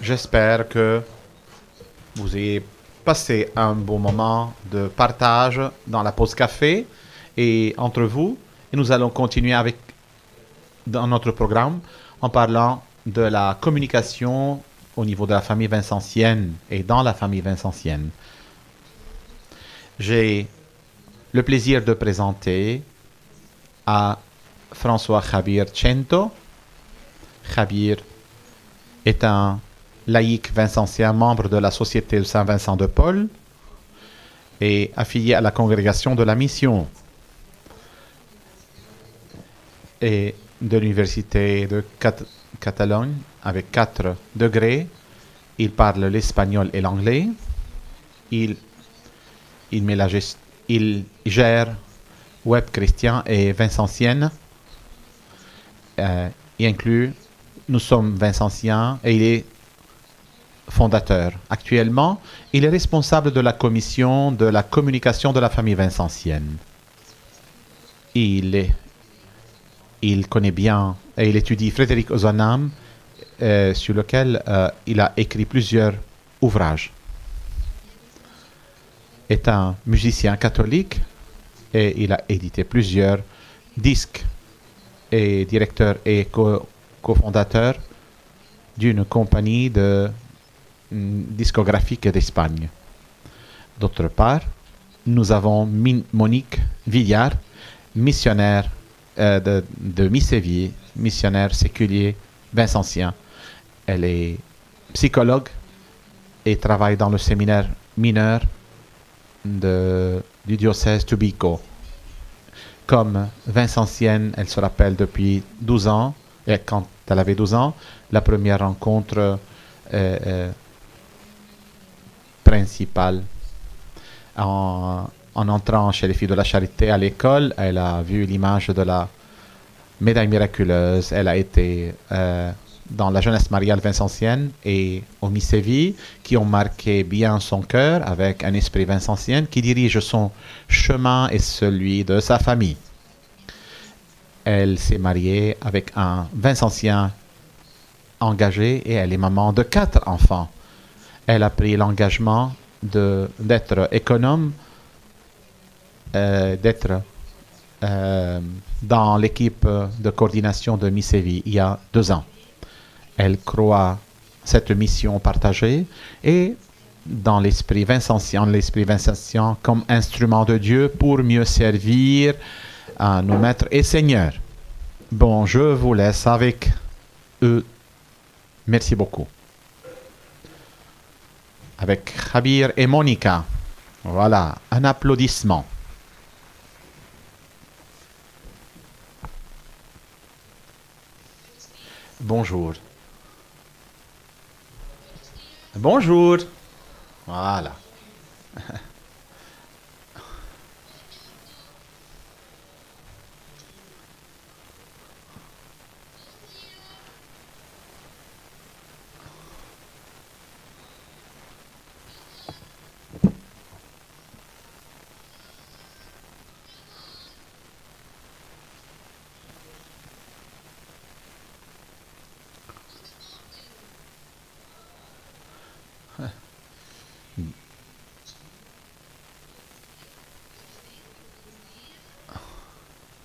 J'espère que vous ayez passé un bon moment de partage dans la pause café et entre vous. Et nous allons continuer avec dans notre programme en parlant de la communication au niveau de la famille vincentienne et dans la famille vincentienne. J'ai le plaisir de présenter à François Javier Cento. Javier est un laïc vincentien, membre de la Société de Saint-Vincent de Paul et affilié à la congrégation de la Mission et de l'Université de Catalogne avec 4 degrés. Il parle l'espagnol et l'anglais. Il gère Web Chrétien et Vincentienne. Il inclut Nous sommes Vincentiens et il est fondateur. Actuellement, il est responsable de la commission de la communication de la famille vincentienne. Il connaît bien et il étudie Frédéric Ozanam, sur lequel il a écrit plusieurs ouvrages. Est un musicien catholique et il a édité plusieurs disques et directeur et cofondateur d'une compagnie de discographique d'Espagne. D'autre part, nous avons Monique Villard, missionnaire de Misséville, missionnaire séculier vincentien. Elle est psychologue et travaille dans le séminaire mineur du diocèse de Bico. Comme vincentienne, elle se rappelle depuis 12 ans, et quand elle avait 12 ans, la première rencontre principale. En entrant chez les filles de la Charité à l'école, elle a vu l'image de la médaille miraculeuse. Elle a été dans la jeunesse mariale vincentienne et au Misséville, qui ont marqué bien son cœur avec un esprit vincentien qui dirige son chemin et celui de sa famille. Elle s'est mariée avec un vincentien engagé et elle est maman de 4 enfants. Elle a pris l'engagement d'être économe, d'être dans l'équipe de coordination de Misséville il y a 2 ans. Elle croit cette mission partagée et dans l'esprit vincentien comme instrument de Dieu pour mieux servir à nos maîtres et seigneurs. Bon, je vous laisse avec eux. Merci beaucoup. Avec Javier et Monica. Voilà, un applaudissement. Bonjour. Bonjour. Voilà.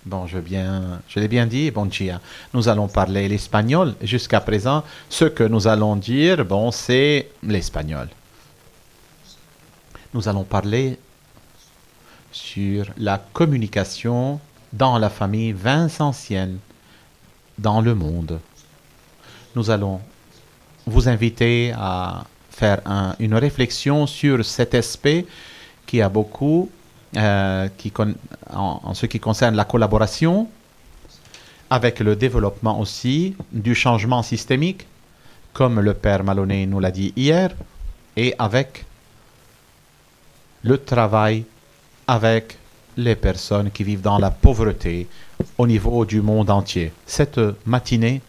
Bon, je l'ai bien dit, bon dia. Nous allons parler l'espagnol. Jusqu'à présent, ce que nous allons dire, bon, c'est l'espagnol. Nous allons parler sur la communication dans la famille vincentienne, dans le monde. Nous allons vous inviter à faire une réflexion sur cet aspect qui a beaucoup en ce qui concerne la collaboration, avec le développement aussi du changement systémique, comme le père Maloney nous l'a dit hier, et avec le travail avec les personnes qui vivent dans la pauvreté au niveau du monde entier. Cette matinée,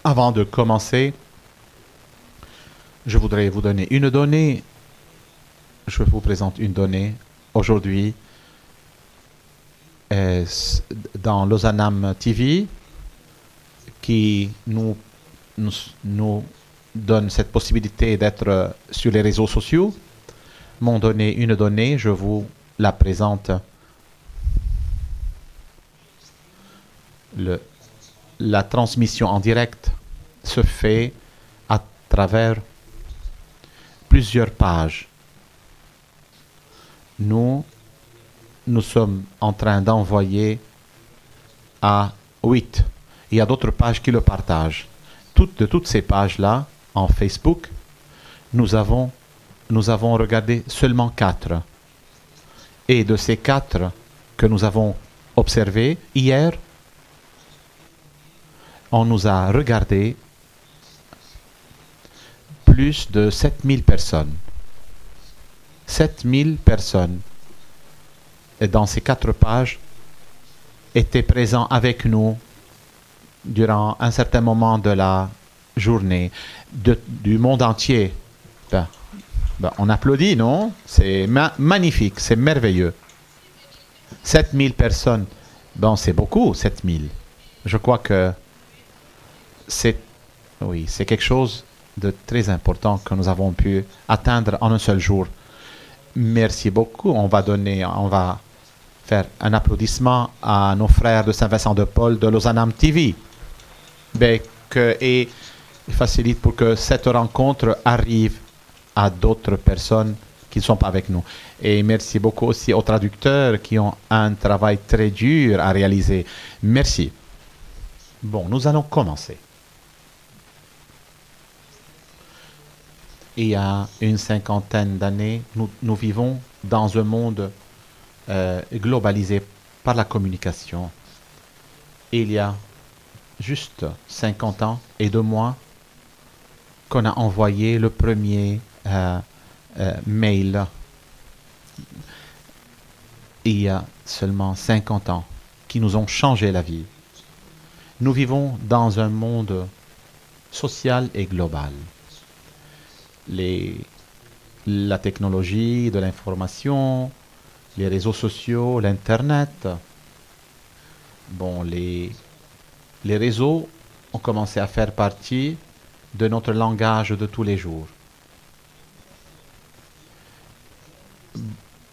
avant de commencer, je voudrais vous donner une donnée. Je vous présente une donnée. Aujourd'hui, dans Lausanne TV, qui nous donne cette possibilité d'être sur les réseaux sociaux, m'ont donné une donnée, je vous la présente. La transmission en direct se fait à travers plusieurs pages. Nous sommes en train d'envoyer à 8. Il y a d'autres pages qui le partagent. De toutes ces pages-là, en Facebook, nous avons regardé seulement 4. Et de ces 4 que nous avons observés hier, on nous a regardé plus de 7000 personnes. 7000 personnes, et dans ces 4 pages, étaient présents avec nous durant un certain moment de la journée, du monde entier. On applaudit, non? C'est magnifique, c'est merveilleux. 7000 personnes, c'est beaucoup, 7000. Je crois que c'est quelque chose de très important que nous avons pu atteindre en un seul jour. Merci beaucoup. On va faire un applaudissement à nos frères de Saint-Vincent-de-Paul de Lausanne TV. Et facilite pour que cette rencontre arrive à d'autres personnes qui ne sont pas avec nous. Et merci beaucoup aussi aux traducteurs qui ont un travail très dur à réaliser. Merci. Bon, nous allons commencer. Il y a une 50aine d'années, nous vivons dans un monde globalisé par la communication. Il y a juste 50 ans et 2 mois qu'on a envoyé le premier mail. Il y a seulement 50 ans qui nous ont changé la vie. Nous vivons dans un monde social et global. La technologie de l'information, les réseaux sociaux, l'Internet. Les réseaux ont commencé à faire partie de notre langage de tous les jours.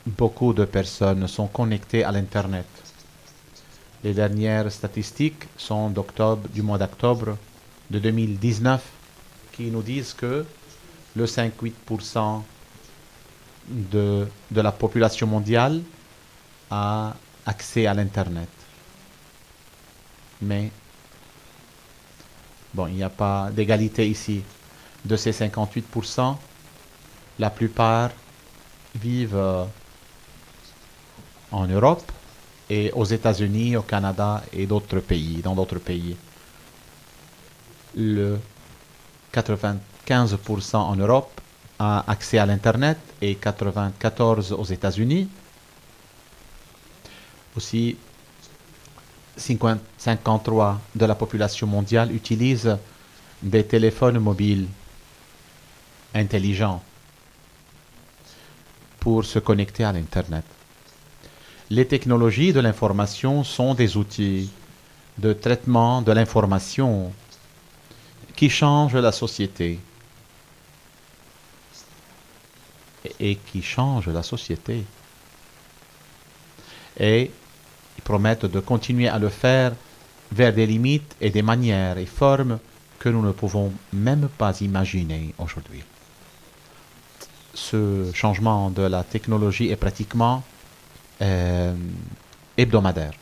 Beaucoup de personnes sont connectées à l'Internet. Les dernières statistiques sont du mois d'octobre de 2019 qui nous disent que le 5-8% de la population mondiale a accès à l'Internet. Mais, il n'y a pas d'égalité ici. De ces 58%, la plupart vivent en Europe et aux États-Unis, au Canada et dans d'autres pays. Le 95% en Europe a accès à l'Internet et 94% aux États-Unis. Aussi, 53% de la population mondiale utilise des téléphones mobiles intelligents pour se connecter à l'Internet. Les technologies de l'information sont des outils de traitement de l'information qui changent la société et qui changent la société. Et ils promettent de continuer à le faire vers des limites et des manières et formes que nous ne pouvons même pas imaginer aujourd'hui. Ce changement de la technologie est pratiquement hebdomadaire.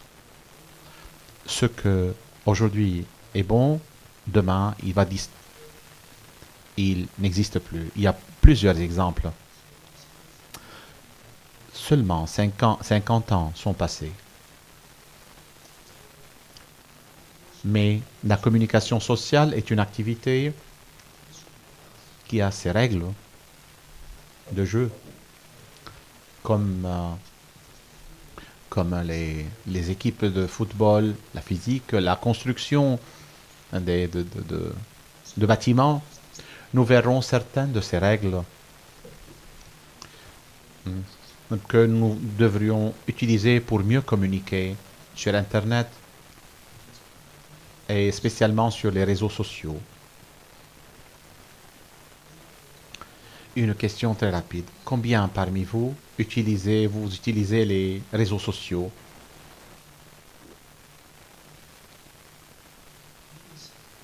Ce que aujourd'hui est bon, demain il n'existe plus. Il y a plusieurs exemples. Seulement 50 ans sont passés. Mais la communication sociale est une activité qui a ses règles de jeu, comme les équipes de football, la physique, la construction de bâtiments. Nous verrons certaines de ces règles que nous devrions utiliser pour mieux communiquer sur Internet et spécialement sur les réseaux sociaux. Une question très rapide. Combien parmi vous utilisez les réseaux sociaux?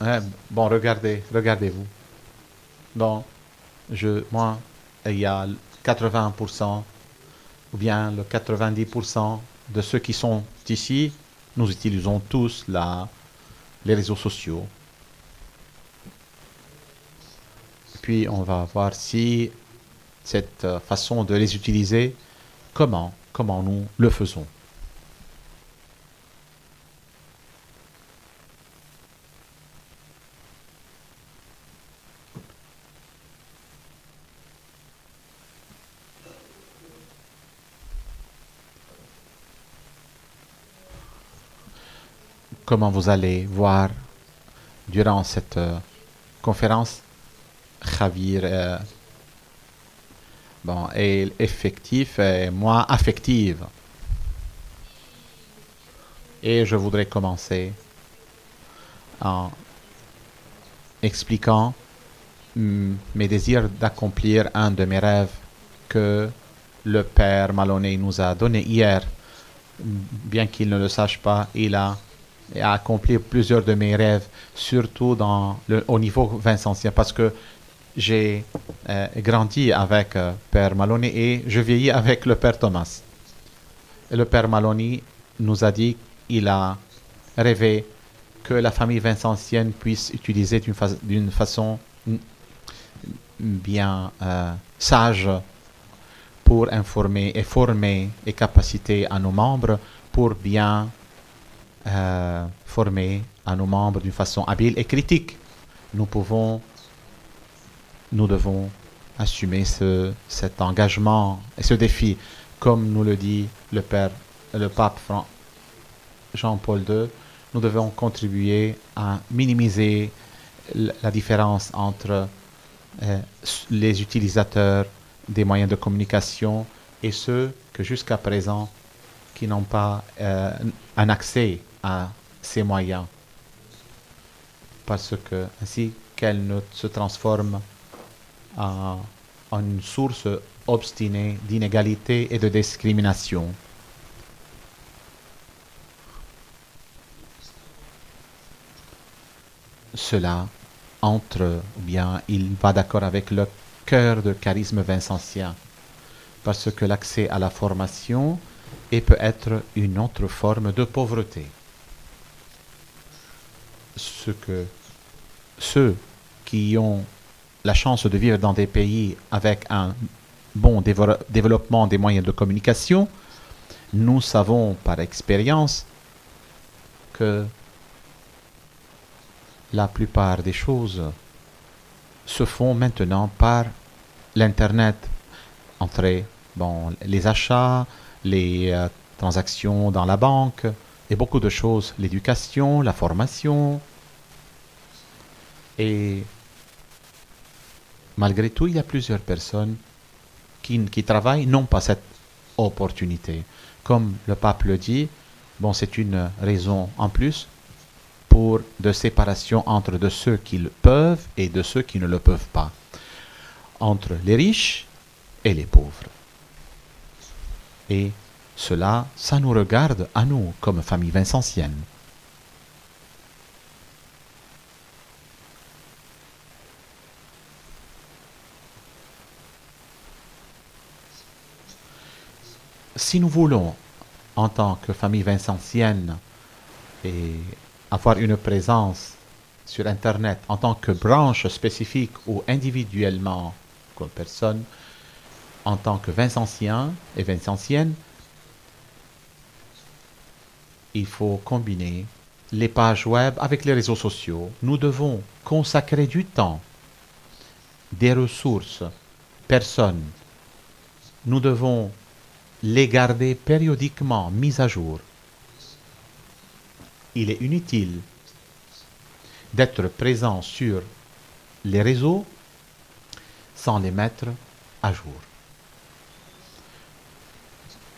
Hein, bon, regardez-vous. Bon, moi, il y a 80% ou bien le 90% de ceux qui sont ici, nous utilisons tous les réseaux sociaux. Puis on va voir si cette façon de les utiliser, comment nous le faisons. Comment vous allez voir durant cette conférence, Javier est effectif et moi affective. Et je voudrais commencer en expliquant mes désirs d'accomplir un de mes rêves que le père Maloney nous a donné hier. Bien qu'il ne le sache pas, il a accompli plusieurs de mes rêves, surtout au niveau vincentien, parce que j'ai grandi avec père Maloney et je vieillis avec le père Thomas. Et le père Maloney nous a dit qu'il a rêvé que la famille vincentienne puisse utiliser d'une façon bien sage pour informer et former et capaciter à nos membres pour bien former à nos membres d'une façon habile et critique. Nous devons assumer cet engagement et ce défi, comme nous le dit le pape Jean-Paul II. Nous devons contribuer à minimiser la différence entre les utilisateurs des moyens de communication et ceux que jusqu'à présent qui n'ont pas un accès à ces moyens, parce que ainsi qu'elles ne se transforment en une source obstinée d'inégalité et de discrimination. Cela il va d'accord avec le cœur de charisme vincentien, parce que l'accès à la formation peut être une autre forme de pauvreté. Ceux qui ont la chance de vivre dans des pays avec un bon développement des moyens de communication, nous savons par expérience que la plupart des choses se font maintenant par l'Internet, entre les achats, les transactions dans la banque et beaucoup de choses, l'éducation, la formation. Et malgré tout, il y a plusieurs personnes qui travaillent, n'ont pas cette opportunité. Comme le pape le dit, c'est une raison en plus de séparation entre de ceux qui le peuvent et de ceux qui ne le peuvent pas, entre les riches et les pauvres. Et cela, ça nous regarde à nous comme famille vincentienne. Si nous voulons, en tant que famille vincentienne, avoir une présence sur Internet en tant que branche spécifique ou individuellement comme personne, en tant que vincentien et vincentienne, il faut combiner les pages web avec les réseaux sociaux. Nous devons consacrer du temps, des ressources, personnes. Nous devons les garder périodiquement mises à jour. Il est inutile d'être présent sur les réseaux sans les mettre à jour.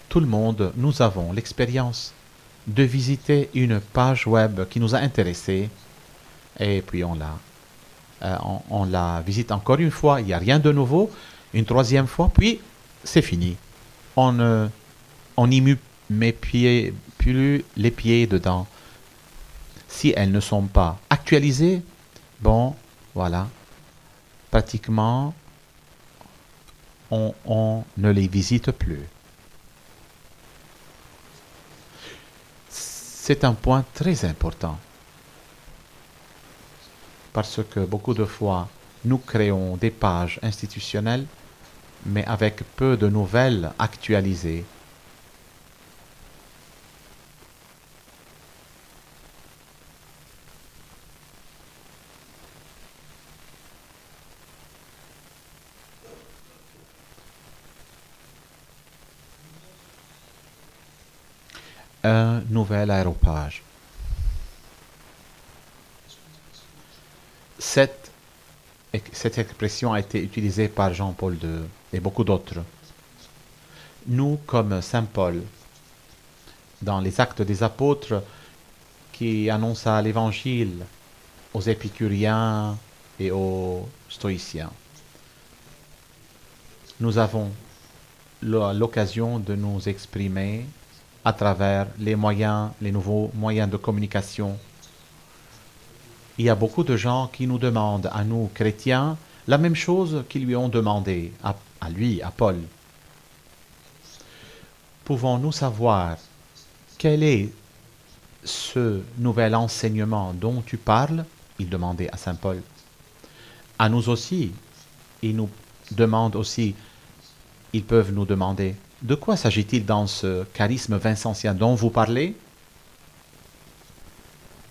Tout le monde, nous avons l'expérience de visiter une page web qui nous a intéressés et puis on la visite encore une fois, il n'y a rien de nouveau une troisième fois, puis c'est fini. On n'y met plus les pieds dedans. Si elles ne sont pas actualisées, bon, voilà, pratiquement, on ne les visite plus. C'est un point très important parce que beaucoup de fois, nous créons des pages institutionnelles, mais avec peu de nouvelles actualisées. Un nouvel aéropage. Cette expression a été utilisée par Jean-Paul II et beaucoup d'autres. Nous, comme Saint Paul, dans les Actes des Apôtres, qui annonça l'Évangile aux épicuriens et aux stoïciens, nous avons l'occasion de nous exprimer à travers les nouveaux moyens de communication. Il y a beaucoup de gens qui nous demandent, à nous chrétiens, la même chose qu'ils lui ont demandé, à lui, à Paul. Pouvons-nous savoir quel est ce nouvel enseignement dont tu parles? Il demandait à Saint Paul. À nous aussi, il nous demande aussi, ils peuvent nous demander, de quoi s'agit-il dans ce charisme vincentien dont vous parlez?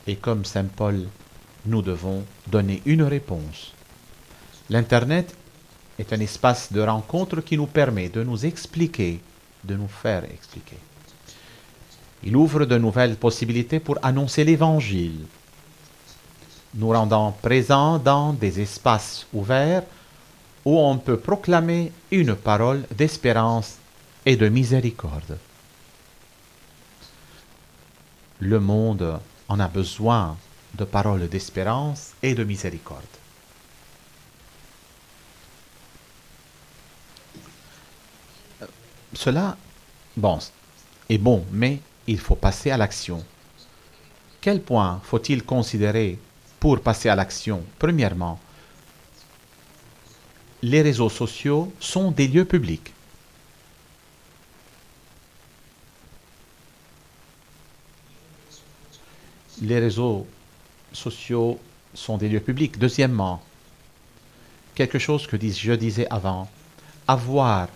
Et comme Saint Paul, nous devons donner une réponse. L'Internet est un espace de rencontre qui nous permet de nous expliquer, de nous faire expliquer. Il ouvre de nouvelles possibilités pour annoncer l'Évangile, nous rendant présents dans des espaces ouverts où on peut proclamer une parole d'espérance et de miséricorde. Le monde en a besoin de paroles d'espérance et de miséricorde. Cela, bon, est bon, mais il faut passer à l'action. Quel point faut-il considérer pour passer à l'action? Premièrement, les réseaux sociaux sont des lieux publics. Les réseaux sociaux sont des lieux publics. Deuxièmement, quelque chose que je disais avant, avoir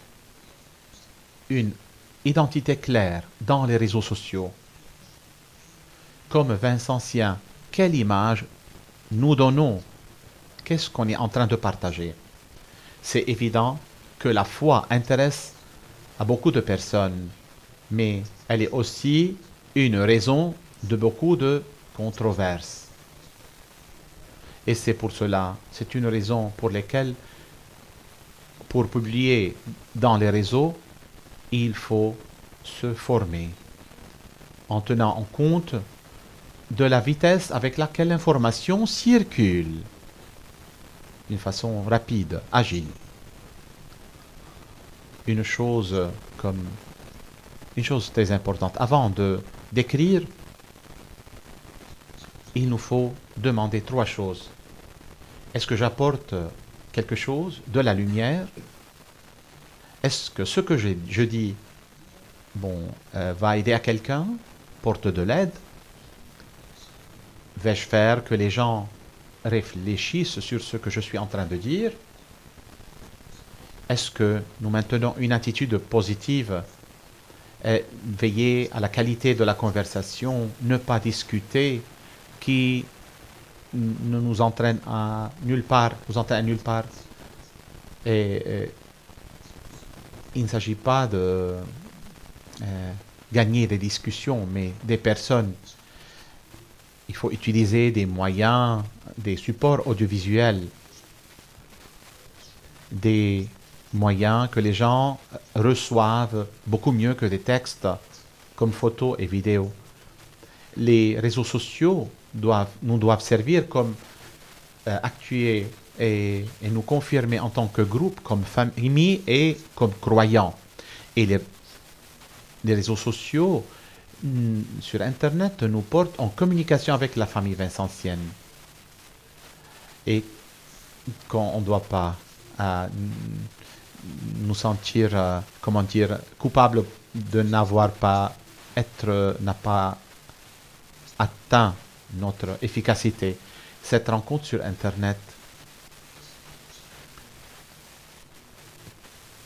une identité claire dans les réseaux sociaux. Comme Vincentien, quelle image nous donnons? Qu'est-ce qu'on est en train de partager? C'est évident que la foi intéresse à beaucoup de personnes, mais elle est aussi une raison de beaucoup de controverses. Et c'est pour cela, c'est une raison pour laquelle, pour publier dans les réseaux, il faut se former en tenant en compte de la vitesse avec laquelle l'information circule d'une façon rapide, agile. Une chose très importante, avant d'écrire, il nous faut demander trois choses. Est-ce que j'apporte quelque chose, de la lumière? Est-ce que ce que je dis va aider à quelqu'un, porte de l'aide? Vais-je faire que les gens réfléchissent sur ce que je suis en train de dire? Est-ce que nous maintenons une attitude positive, veiller à la qualité de la conversation, ne pas discuter, qui ne nous entraîne à nulle part, Et il ne s'agit pas de gagner des discussions, mais des personnes. Il faut utiliser des moyens, des supports audiovisuels, des moyens que les gens reçoivent beaucoup mieux que des textes comme photos et vidéos. Les réseaux sociaux nous doivent servir comme et nous confirmer en tant que groupe, comme famille et comme croyants. Et les réseaux sociaux sur Internet nous portent en communication avec la famille vincentienne. Et quand on ne doit pas nous sentir, comment dire, coupables de n'a pas atteint notre efficacité. Cette rencontre sur Internet,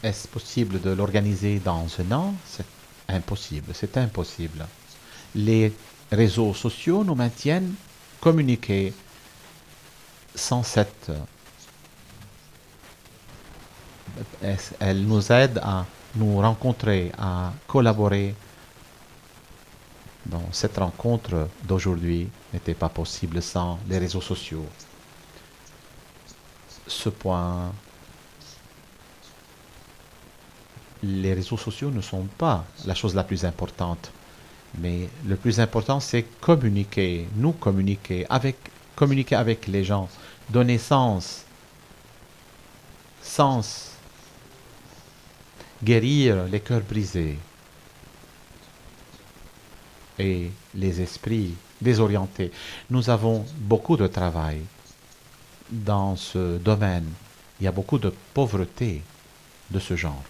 est-ce possible de l'organiser dans un an? C'est impossible, c'est impossible. Les réseaux sociaux nous maintiennent communiqués sans cette... Elles nous aident à nous rencontrer, à collaborer. Bon, cette rencontre d'aujourd'hui n'était pas possible sans les réseaux sociaux. Ce point, les réseaux sociaux ne sont pas la chose la plus importante. Mais le plus important, c'est communiquer, nous communiquer avec les gens, donner sens, guérir les cœurs brisés et les esprits désorientés. Nous avons beaucoup de travail dans ce domaine. Il y a beaucoup de pauvreté de ce genre.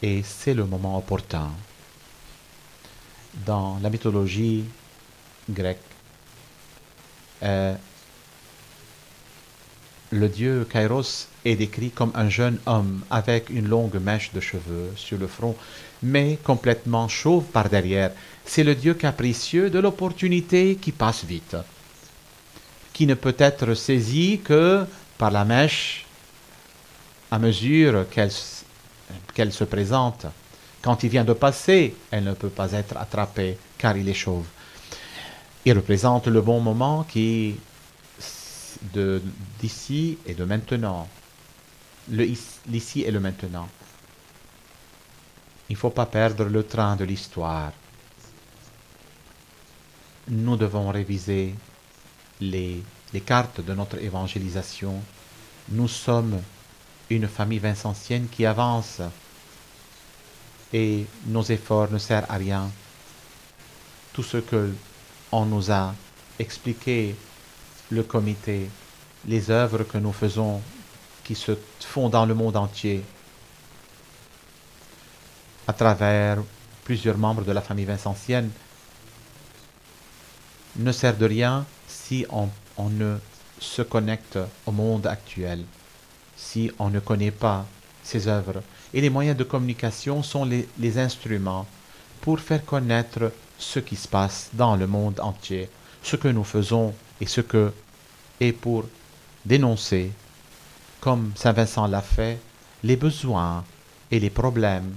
Et c'est le moment opportun. Dans la mythologie grecque, le dieu Kairos est décrit comme un jeune homme avec une longue mèche de cheveux sur le front, mais complètement chauve par derrière. C'est le dieu capricieux de l'opportunité qui passe vite, qui ne peut être saisi que par la mèche à mesure qu'elle se présente. Quand il vient de passer, elle ne peut pas être attrapée car il est chauve. Il représente le bon moment d'ici et de maintenant. L'ici et le maintenant. Il ne faut pas perdre le train de l'histoire. Nous devons réviser les cartes de notre évangélisation. Nous sommes une famille vincentienne qui avance et nos efforts ne servent à rien. Tout ce que on nous a expliqué, le comité, les œuvres que nous faisons qui se font dans le monde entier à travers plusieurs membres de la famille vincentienne ne sert de rien si on ne se connecte au monde actuel, si on ne connaît pas ces œuvres. Et les moyens de communication sont les instruments pour faire connaître ce qui se passe dans le monde entier, ce que nous faisons et pour dénoncer, comme Saint Vincent l'a fait, les besoins et les problèmes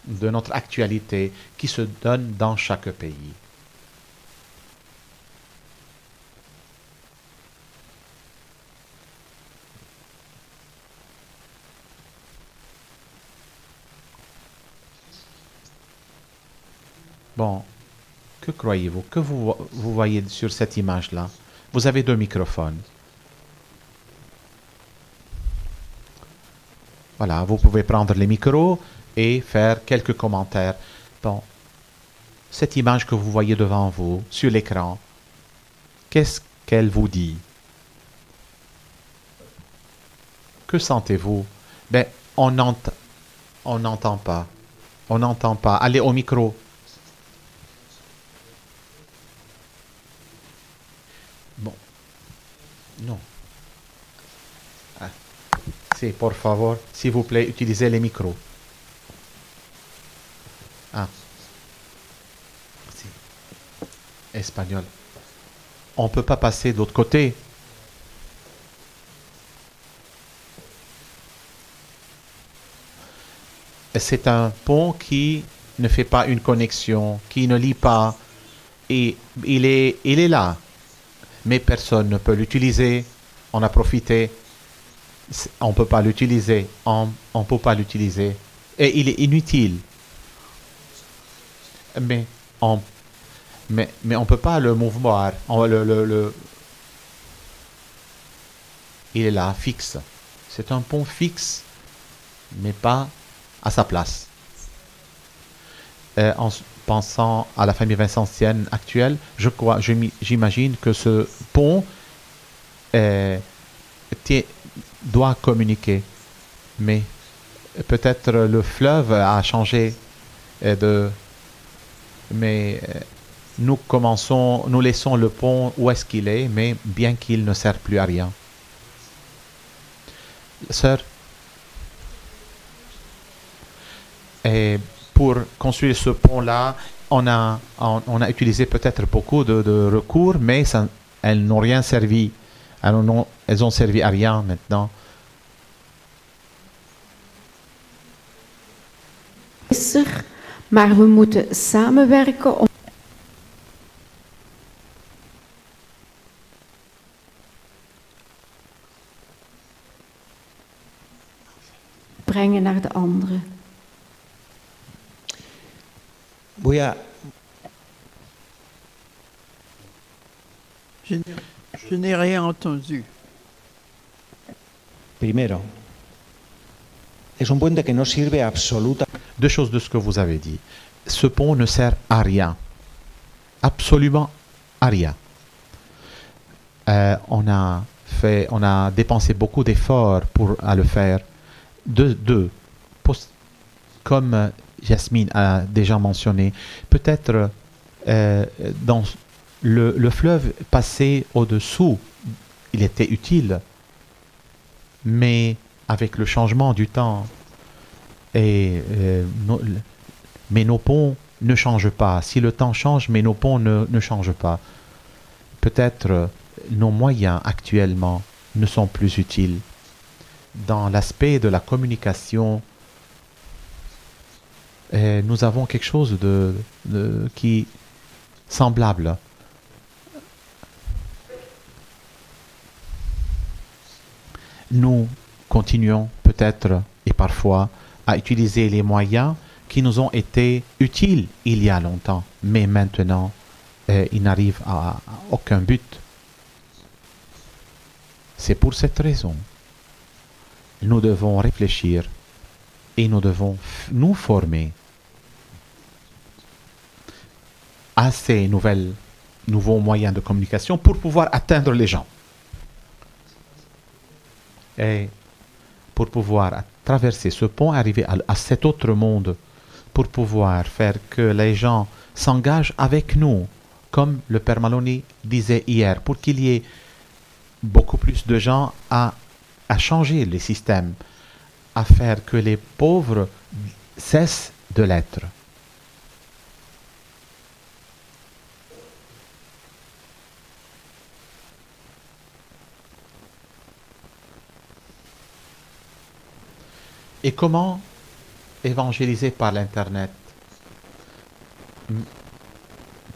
de notre actualité qui se donnent dans chaque pays. Bon, que croyez-vous? Que vous voyez sur cette image-là? Vous avez deux microphones. Voilà, vous pouvez prendre les micros et faire quelques commentaires. Bon, cette image que vous voyez devant vous, sur l'écran, qu'est-ce qu'elle vous dit? Que sentez-vous? Ben, on n'entend pas. On n'entend pas. Allez au micro. Bon. Non. Ah. Si, por favor, s'il vous plaît, utilisez les micros. Ah. Si. Espagnol. On ne peut pas passer de l'autre côté. C'est un pont qui ne fait pas une connexion, qui ne lit pas. Et il est là. Mais personne ne peut l'utiliser. On a profité. On ne peut pas l'utiliser. On ne peut pas l'utiliser. Et il est inutile. Mais Mais on ne peut pas le mouvoir. Il est là, fixe. C'est un pont fixe, mais pas à sa place. Pensant à la famille vincentienne actuelle, j'imagine que ce pont euh, doit communiquer. Mais peut-être le fleuve a changé mais nous laissons le pont où est-ce qu'il est, mais bien qu'il ne sert plus à rien. Sœur, et pour construire ce pont-là, on a utilisé peut-être beaucoup de recours, mais elles n'ont rien servi. Elles ont servi à rien maintenant. Maar we moeten samenwerken om brengen naar de anderen. Je n'ai rien entendu. Primero, es un puente que no sirve absoluta. Deux choses de ce que vous avez dit. Ce pont ne sert à rien. Absolument à rien. On a dépensé beaucoup d'efforts à le faire. Comme Jasmine a déjà mentionné, peut-être dans le fleuve passé au-dessous, il était utile, mais avec le changement du temps, mais nos ponts ne changent pas. Si le temps change, mais nos ponts ne changent pas. Peut-être nos moyens actuellement ne sont plus utiles. Dans l'aspect de la communication, nous avons quelque chose qui semblable. Nous continuons peut-être et parfois à utiliser les moyens qui nous ont été utiles il y a longtemps, mais maintenant, ils n'arrivent à aucun but. C'est pour cette raison. Nous devons réfléchir et nous devons nous former à ces nouveaux moyens de communication pour pouvoir atteindre les gens. Et pour pouvoir traverser ce pont, arriver à cet autre monde, pour pouvoir faire que les gens s'engagent avec nous, comme le Père Maloney disait hier, pour qu'il y ait beaucoup plus de gens à changer les systèmes, à faire que les pauvres cessent de l'être. Et comment évangéliser par l'Internet?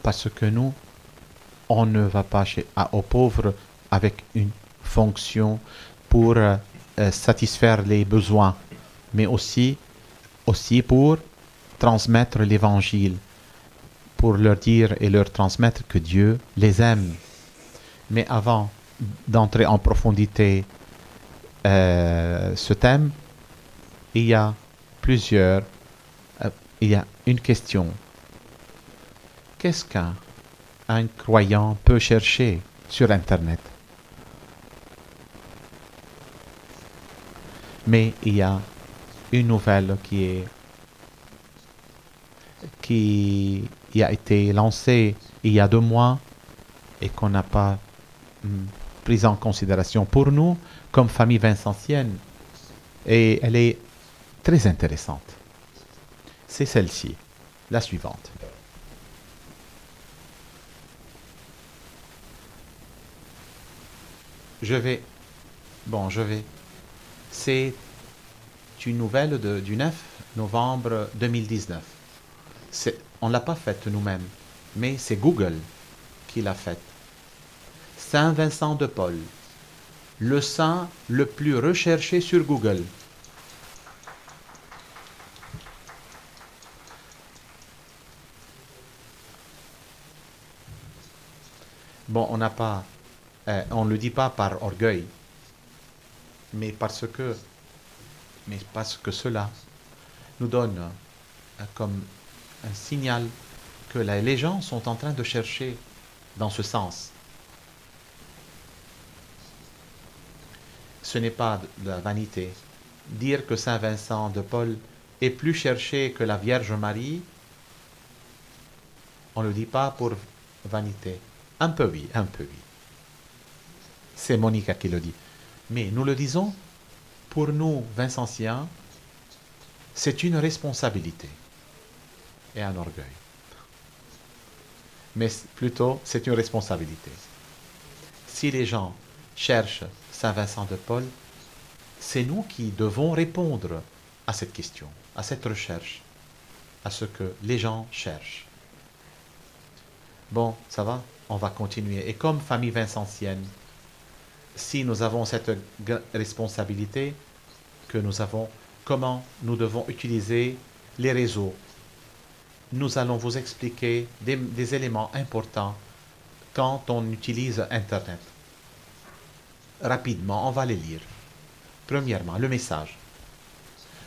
Parce que nous, on ne va pas aux pauvres avec une fonction pour satisfaire les besoins, mais aussi pour transmettre l'Évangile, pour leur dire et leur transmettre que Dieu les aime. Mais avant d'entrer en profondité ce thème, il y a une question. Qu'est-ce qu'un croyant peut chercher sur Internet? Mais il y a une nouvelle qui a été lancée il y a 2 mois et qu'on n'a pas prise en considération pour nous comme famille vincentienne. Et elle est très intéressante. C'est celle-ci, la suivante. C'est une nouvelle du 9 novembre 2019. On ne l'a pas faite nous-mêmes, mais c'est Google qui l'a faite. Saint Vincent de Paul, le saint le plus recherché sur Google. Bon, on ne le dit pas par orgueil, mais parce que cela nous donne comme un signal que les gens sont en train de chercher dans ce sens. Ce n'est pas de la vanité. Dire que Saint Vincent de Paul est plus cherché que la Vierge Marie, on ne le dit pas pour vanité. Un peu oui, un peu oui. C'est Monica qui le dit. Mais nous le disons, pour nous, Vincentiens, c'est une responsabilité et un orgueil. Mais plutôt, c'est une responsabilité. Si les gens cherchent Saint Vincent de Paul, c'est nous qui devons répondre à cette question, à cette recherche, à ce que les gens cherchent. Bon, ça va? On va continuer. Et comme famille vincentienne, si nous avons cette responsabilité que nous avons, comment nous devons utiliser les réseaux? Nous allons vous expliquer des éléments importants quand on utilise Internet. Rapidement, on va les lire. Premièrement, le message.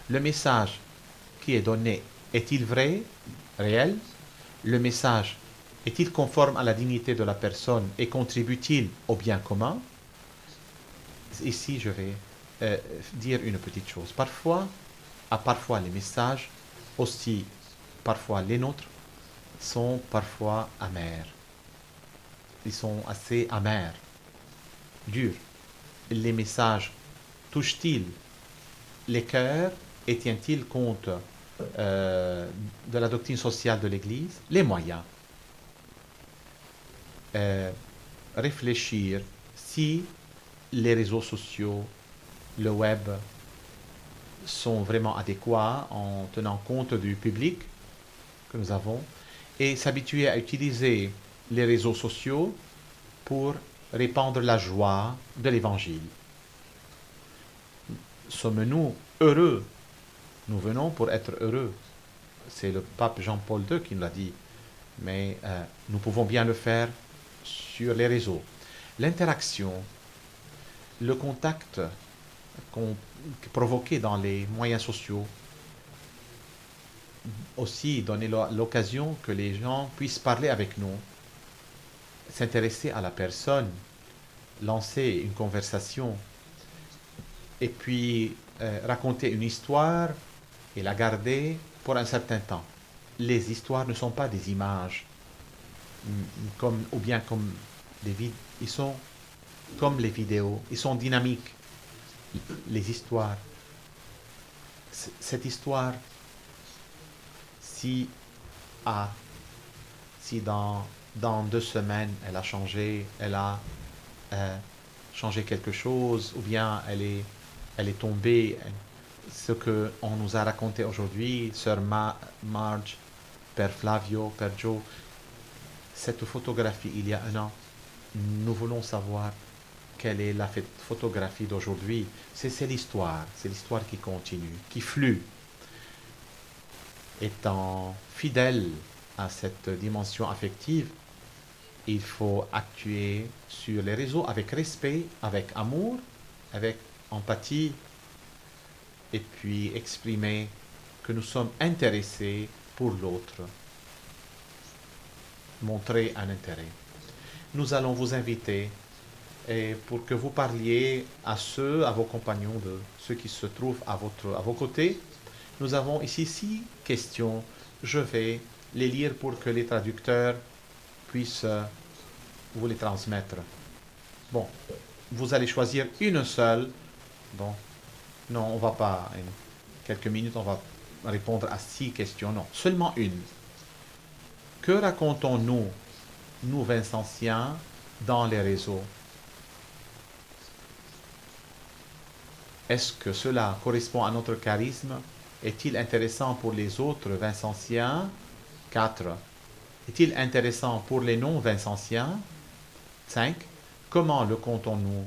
Le message qui est donné est-il vrai, réel? Le message est-il conforme à la dignité de la personne et contribue-t-il au bien commun? Ici, je vais dire une petite chose. Parfois les messages, aussi parfois les nôtres, sont parfois amers. Ils sont assez amers, durs. Les messages touchent-ils les cœurs et tiennent-ils compte de la doctrine sociale de l'Église? Les moyens. Réfléchir si les réseaux sociaux, le web sont vraiment adéquats en tenant compte du public que nous avons et s'habituer à utiliser les réseaux sociaux pour répandre la joie de l'Évangile. Sommes-nous heureux? Nous venons pour être heureux. C'est le pape Jean-Paul II qui nous l'a dit. Mais nous pouvons bien le faire sur les réseaux. L'interaction, le contact provoqué dans les moyens sociaux, aussi donner l'occasion que les gens puissent parler avec nous, s'intéresser à la personne, lancer une conversation, et puis raconter une histoire et la garder pour un certain temps. Les histoires ne sont pas des images, ou bien comme des vidéos, ils sont comme les vidéos, ils sont dynamiques. Les histoires, cette histoire, si dans 2 semaines elle a changé quelque chose, ou bien elle est tombée, ce qu'on nous a raconté aujourd'hui, Sœur Marge, Père Flavio, Père Joe, cette photographie il y a 1 an, nous voulons savoir quelle est la photographie d'aujourd'hui. C'est l'histoire qui continue, qui flue. Étant fidèle à cette dimension affective, il faut actuer sur les réseaux avec respect, avec amour, avec empathie, et puis exprimer que nous sommes intéressés pour l'autre. Montrer un intérêt. Nous allons vous inviter pour que vous parliez à vos compagnons, ceux qui se trouvent à vos côtés. Nous avons ici 6 questions. Je vais les lire pour que les traducteurs puissent vous les transmettre. Bon, vous allez choisir une seule. Bon, non, on va pas, en quelques minutes, on va répondre à 6 questions. Non, seulement une. Que racontons-nous, nous Vincentiens, dans les réseaux? Est-ce que cela correspond à notre charisme? Est-il intéressant pour les autres Vincentiens? 4. Est-il intéressant pour les non-Vincentiens? 5. Comment le comptons-nous?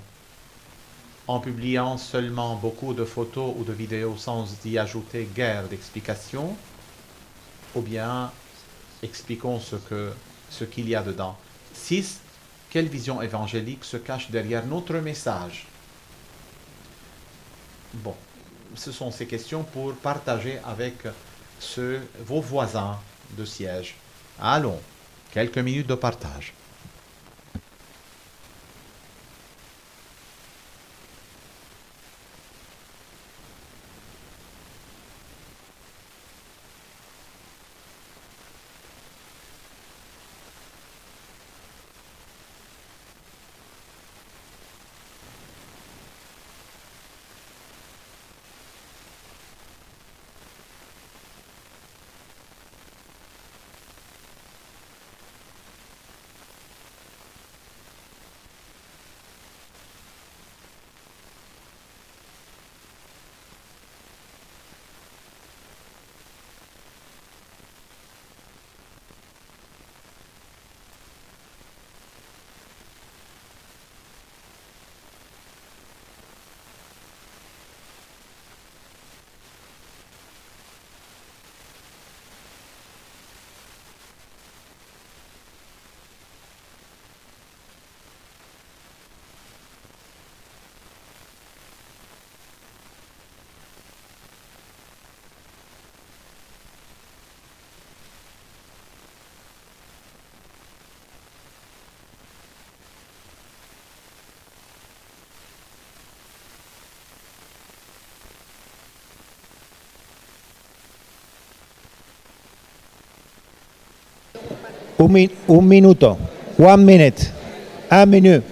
En publiant seulement beaucoup de photos ou de vidéos sans y ajouter guère d'explications? Ou bien expliquons ce qu'il y a dedans? 6. quelle vision évangélique se cache derrière notre message? Bon, ce sont ces questions pour partager avec vos voisins de siège. Allons, quelques minutes de partage. Un minuto. 1 minute. 1 minute.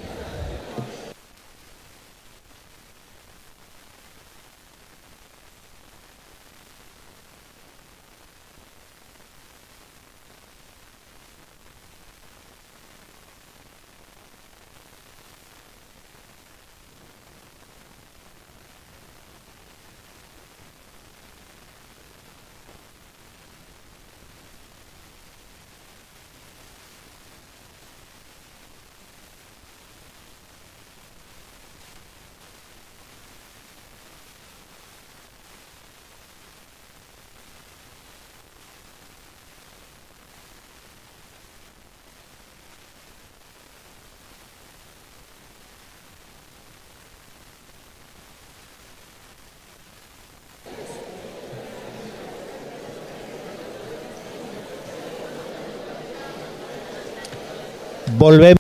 Volvemos.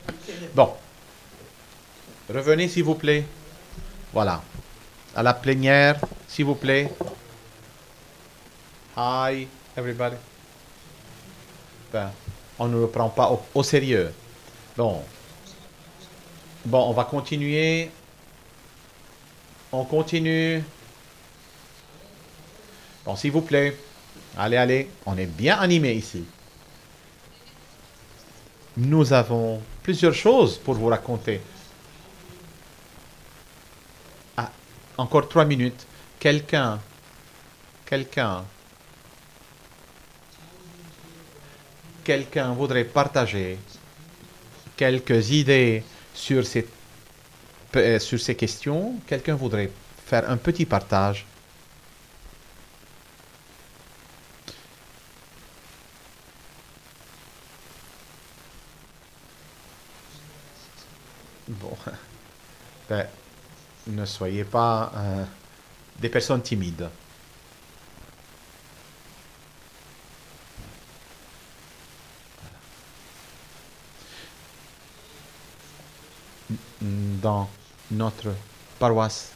Bon, revenez s'il vous plaît. Voilà, à la plénière, s'il vous plaît. Hi, everybody. Ben, on ne le prend pas au sérieux. Bon. Bon, on va continuer. On continue. Bon, s'il vous plaît. Allez, allez. On est bien animé ici. Nous avons plusieurs choses pour vous raconter. Ah, encore 3 minutes. Quelqu'un voudrait partager quelques idées sur ces questions. Quelqu'un voudrait faire un petit partage. Bon, ben, ne soyez pas des personnes timides. Dans notre paroisse,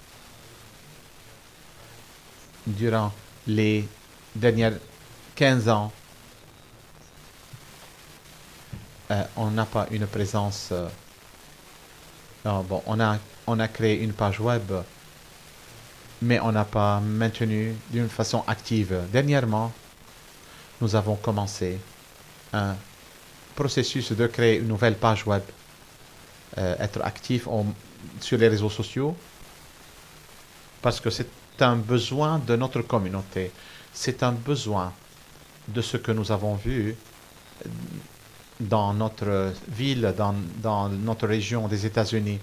durant les dernières 15 ans, on n'a pas une présence. Bon, on a créé une page web, mais on n'a pas maintenu d'une façon active. Dernièrement, nous avons commencé un processus de créer une nouvelle page web, être actif sur les réseaux sociaux, parce que c'est un besoin de notre communauté. C'est un besoin de ce que nous avons vu dans notre ville, dans notre région des États-Unis.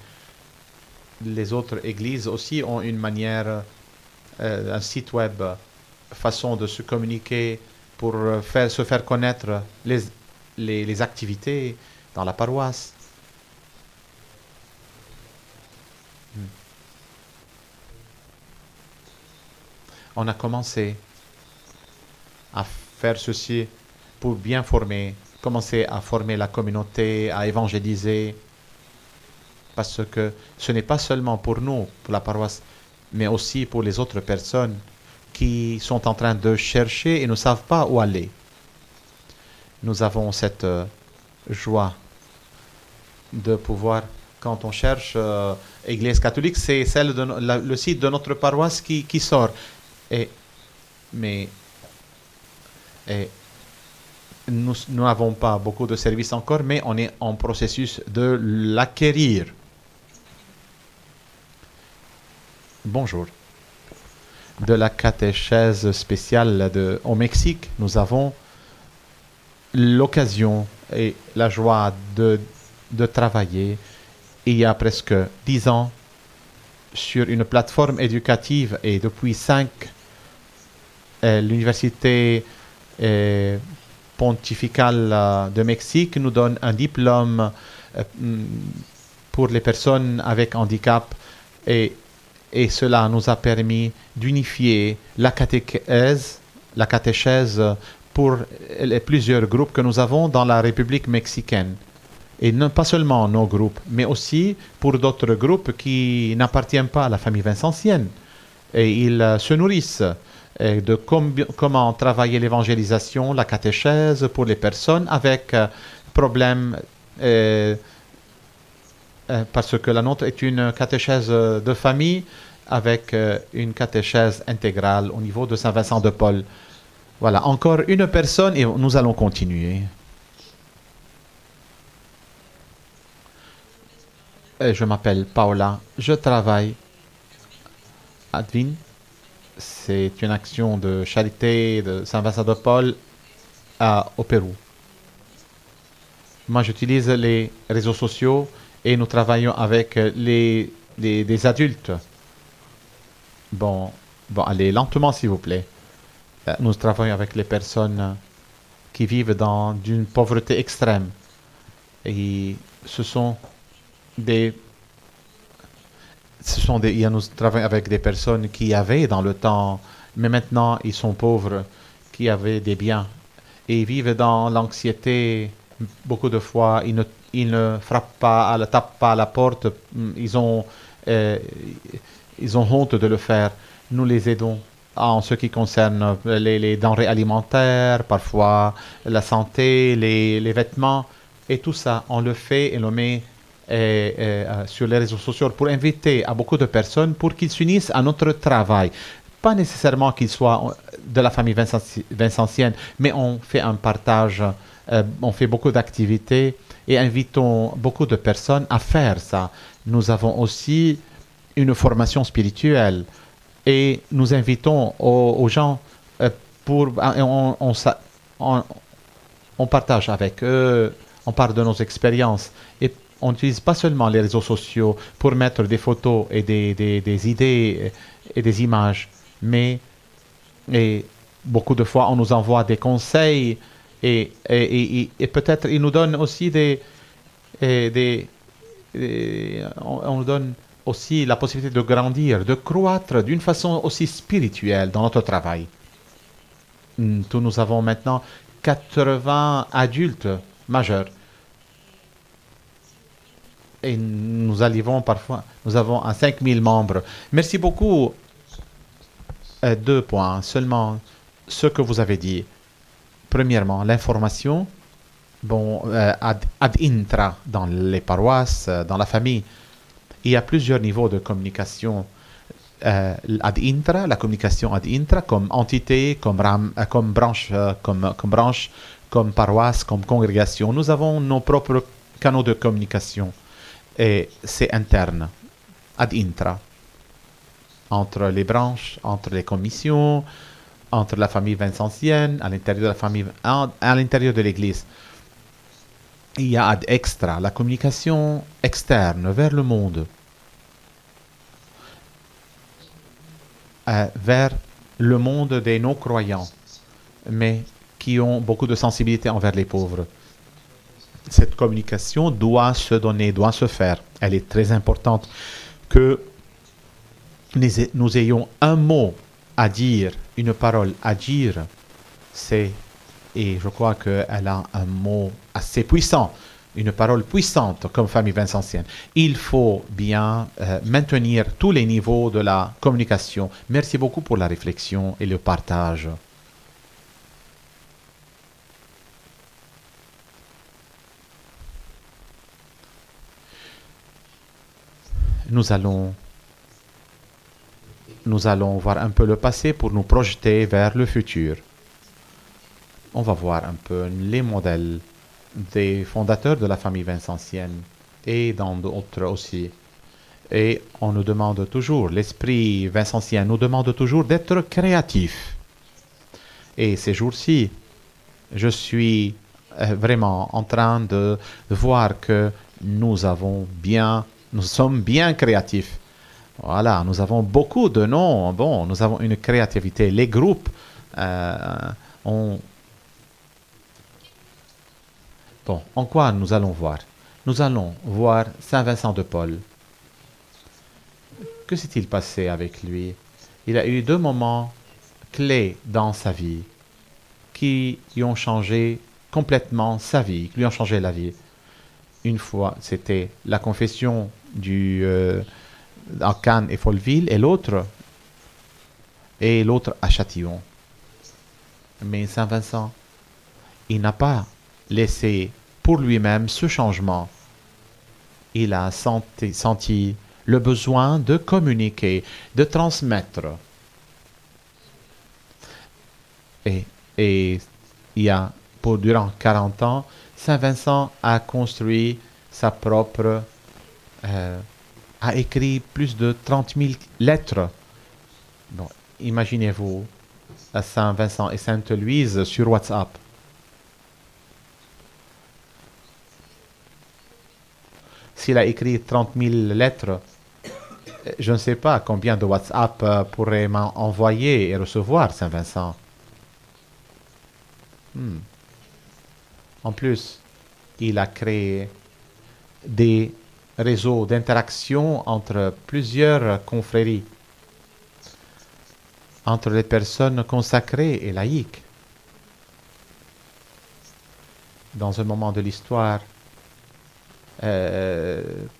Les autres églises aussi ont une manière, un site web, façon de se communiquer pour se faire connaître les activités dans la paroisse. On a commencé à faire ceci pour bien former, commencer à former la communauté, à évangéliser, parce que ce n'est pas seulement pour nous, pour la paroisse, mais aussi pour les autres personnes qui sont en train de chercher et ne savent pas où aller. Nous avons cette joie de pouvoir, quand on cherche Église catholique, c'est celle de le site de notre paroisse qui sort. Mais nous n'avons pas beaucoup de services encore, mais on est en processus de l'acquérir. Bonjour. De la catéchèse spéciale au Mexique, nous avons l'occasion et la joie de travailler il y a presque 10 ans sur une plateforme éducative et depuis 5 l'université pontificale de Mexique nous donne un diplôme pour les personnes avec handicap et cela nous a permis d'unifier la catéchèse pour les plusieurs groupes que nous avons dans la République mexicaine. Et non pas seulement nos groupes, mais aussi pour d'autres groupes qui n'appartiennent pas à la famille vincentienne. Et ils se nourrissent de comment travailler l'évangélisation, la catéchèse pour les personnes avec problèmes, parce que la nôtre est une catéchèse de famille avec une catéchèse intégrale au niveau de Saint-Vincent de Paul. Voilà, encore une personne et nous allons continuer. Je m'appelle Paola, je travaille à Advin. C'est une action de charité de Saint-Vincent de Paul au Pérou. Moi, j'utilise les réseaux sociaux et nous travaillons avec des adultes. Bon, allez lentement s'il vous plaît. Nous travaillons avec les personnes qui vivent dans une pauvreté extrême. Et nous travaillons avec des personnes qui avaient dans le temps, mais maintenant ils sont pauvres, qui avaient des biens et ils vivent dans l'anxiété. Beaucoup de fois, ils ne frappent pas, ne tapent pas à la porte. Ils ont honte de le faire. Nous les aidons en ce qui concerne les denrées alimentaires, parfois la santé, les vêtements et tout ça. On le fait et le met sur les réseaux sociaux pour inviter à beaucoup de personnes pour qu'ils s'unissent à notre travail. Pas nécessairement qu'ils soient de la famille vincentienne, mais on fait un partage, on fait beaucoup d'activités et invitons beaucoup de personnes à faire ça. Nous avons aussi une formation spirituelle et nous invitons aux gens on partage avec eux, on parle de nos expériences et on n'utilise pas seulement les réseaux sociaux pour mettre des photos et des idées et des images, mais beaucoup de fois on nous envoie des conseils et peut-être ils nous donnent aussi on nous donne aussi la possibilité de grandir, de croître d'une façon aussi spirituelle dans notre travail. Nous avons maintenant 80 adultes majeurs. Et nous arrivons parfois, nous avons 5000 membres. Merci beaucoup. 2 points, seulement ce que vous avez dit. Premièrement, l'information, ad intra, dans les paroisses, dans la famille. Il y a plusieurs niveaux de communication. Ad intra, la communication ad intra, comme entité, comme branche, comme paroisse, comme congrégation. Nous avons nos propres canaux de communication. Et c'est interne, ad intra, entre les branches, entre les commissions, entre la famille vincentienne, à l'intérieur de la famille, à l'intérieur de l'Église. Il y a ad extra, la communication externe vers le monde, vers le monde des non-croyants, mais qui ont beaucoup de sensibilité envers les pauvres. Cette communication doit se donner, doit se faire. Elle est très importante que nous ayons un mot à dire, une parole à dire, et je crois qu'elle a un mot assez puissant, une parole puissante comme famille vincentienne. Il faut bien maintenir tous les niveaux de la communication. Merci beaucoup pour la réflexion et le partage. Nous allons voir un peu le passé pour nous projeter vers le futur. On va voir un peu les modèles des fondateurs de la famille vincentienne et dans d'autres aussi. Et on nous demande toujours, l'esprit vincentien nous demande toujours d'être créatif. Et ces jours-ci, je suis vraiment en train de voir que nous sommes bien créatifs. Voilà, nous avons beaucoup de noms. Bon, nous avons une créativité. Les groupes ont... Bon, en quoi nous allons voir? Nous allons voir Saint Vincent de Paul. Que s'est-il passé avec lui? Il a eu 2 moments clés dans sa vie qui lui ont changé complètement sa vie, qui lui ont changé la vie. Une fois, c'était la confession à Cannes et Folleville, et l'autre à Châtillon. Mais Saint Vincent, il n'a pas laissé pour lui-même ce changement. Il a senti le besoin de communiquer, de transmettre. Et il y a, durant 40 ans, Saint Vincent a construit sa propre... a écrit plus de 30 000 lettres. Bon, imaginez-vous à Saint Vincent et Sainte Louise sur WhatsApp. S'il a écrit 30 000 lettres, je ne sais pas combien de WhatsApp pourrait m'envoyer et recevoir Saint Vincent. En plus, il a créé des réseaux d'interaction entre plusieurs confréries, entre les personnes consacrées et laïques. Dans un moment de l'histoire,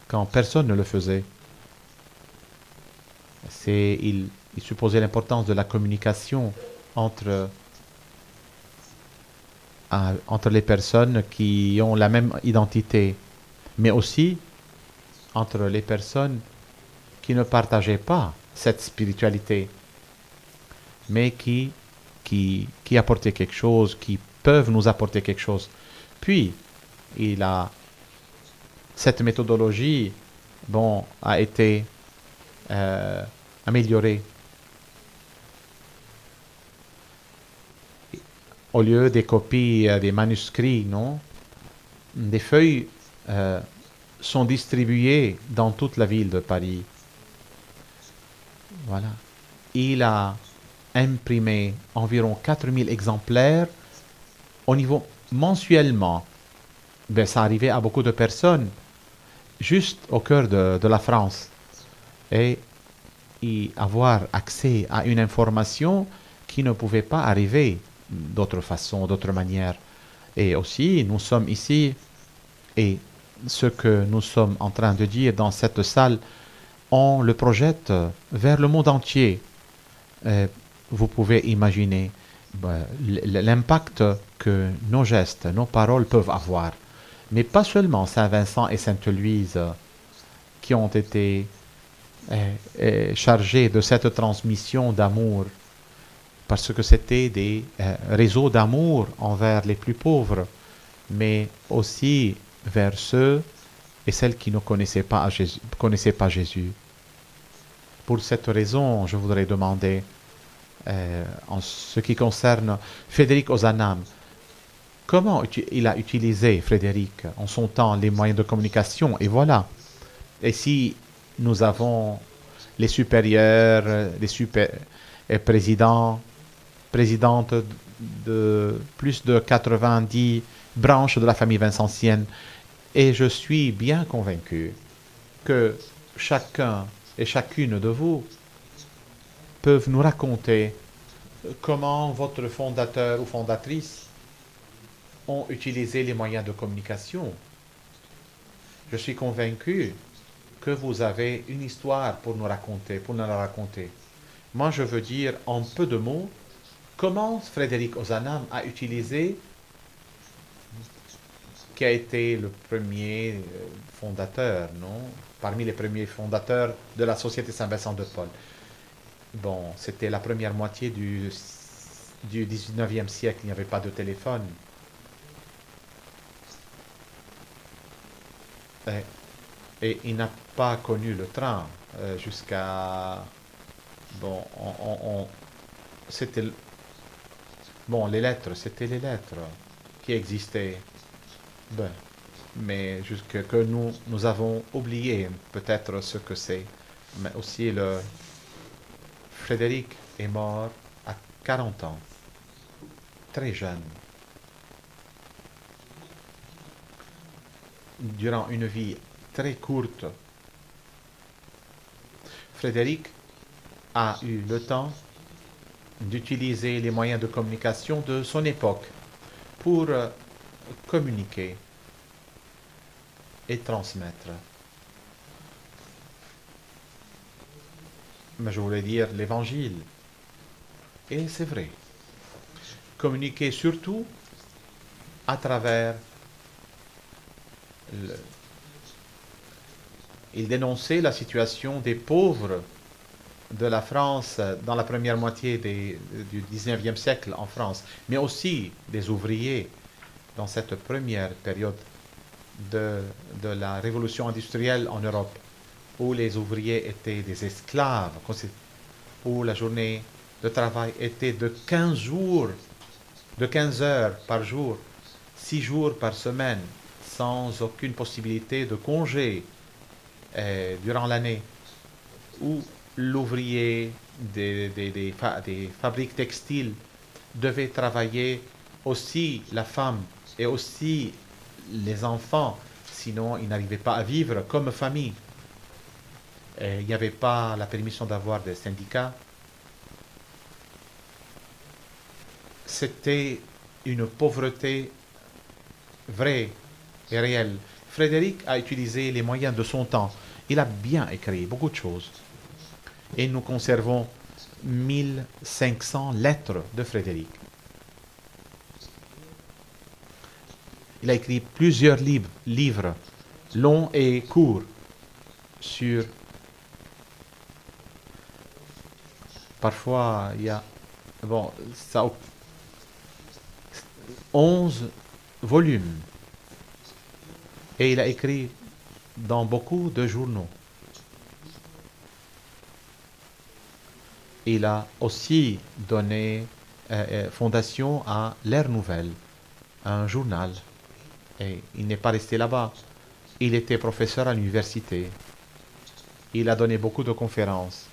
quand personne ne le faisait, il supposait l'importance de la communication entre les personnes qui ont la même identité, mais aussi entre les personnes qui ne partageaient pas cette spiritualité, mais qui apportaient quelque chose, qui peuvent nous apporter quelque chose. Puis, cette méthodologie, a été améliorée. Au lieu des copies, des manuscrits, des feuilles sont distribuées dans toute la ville de Paris. Voilà. Il a imprimé environ 4000 exemplaires au niveau mensuellement. Ça arrivait à beaucoup de personnes, juste au cœur de la France. Et avoir accès à une information qui ne pouvait pas arriver d'autre façon, d'autre manière. Et aussi, nous sommes ici, et ce que nous sommes en train de dire dans cette salle, on le projette vers le monde entier. Vous pouvez imaginer l'impact que nos gestes, nos paroles peuvent avoir. Mais pas seulement Saint Vincent et Sainte Louise qui ont été chargés de cette transmission d'amour, parce que c'était des réseaux d'amour envers les plus pauvres, mais aussi vers ceux et celles qui ne connaissaient pas Jésus. Pour cette raison, je voudrais demander, en ce qui concerne Frédéric Ozanam, comment il a utilisé, Frédéric, en son temps, les moyens de communication, et voilà. Et si nous avons les supérieurs, les présidentes de plus de 90 branches de la famille vincentienne, et je suis bien convaincu que chacun et chacune de vous peuvent nous raconter comment votre fondateur ou fondatrice ont utilisé les moyens de communication. Je suis convaincu que vous avez une histoire pour nous la raconter. Moi, je veux dire en peu de mots comment Frédéric Ozanam a utilisé, qui a été le premier fondateur, non? Parmi les premiers fondateurs de la Société Saint-Vincent de Paul. Bon, c'était la première moitié du 19e siècle, il n'y avait pas de téléphone. Et il n'a pas connu le train jusqu'à... Bon, c'était... Bon, les lettres, c'était les lettres qui existaient. Ben, mais jusque que nous avons oublié peut-être ce que c'est. Mais aussi Frédéric est mort à 40 ans, très jeune. Durant une vie très courte, Frédéric a eu le temps d'utiliser les moyens de communication de son époque pour communiquer et transmettre. Mais je voulais dire l'évangile. Et c'est vrai. Communiquer surtout à travers il dénonçait la situation des pauvres de la France dans la première moitié du 19e siècle en France, mais aussi des ouvriers dans cette première période de la révolution industrielle en Europe, où les ouvriers étaient des esclaves, où la journée de travail était de 15 jours, de 15 heures par jour, 6 jours par semaine, sans aucune possibilité de congé durant l'année, où l'ouvrier des fabriques textiles devait travailler aussi la femme et aussi les enfants, sinon ils n'arrivaient pas à vivre comme famille. Il n'y avait pas la permission d'avoir des syndicats. C'était une pauvreté vraie et réelle. Frédéric a utilisé les moyens de son temps. Il a bien écrit beaucoup de choses. Et nous conservons 1500 lettres de Frédéric. Il a écrit plusieurs livres longs et courts sur... Parfois, il y a... Bon, ça... 11 volumes. Et il a écrit dans beaucoup de journaux. Il a aussi donné fondation à l'Air Nouvelle, un journal. Et il n'est pas resté là-bas. Il était professeur à l'université. Il a donné beaucoup de conférences.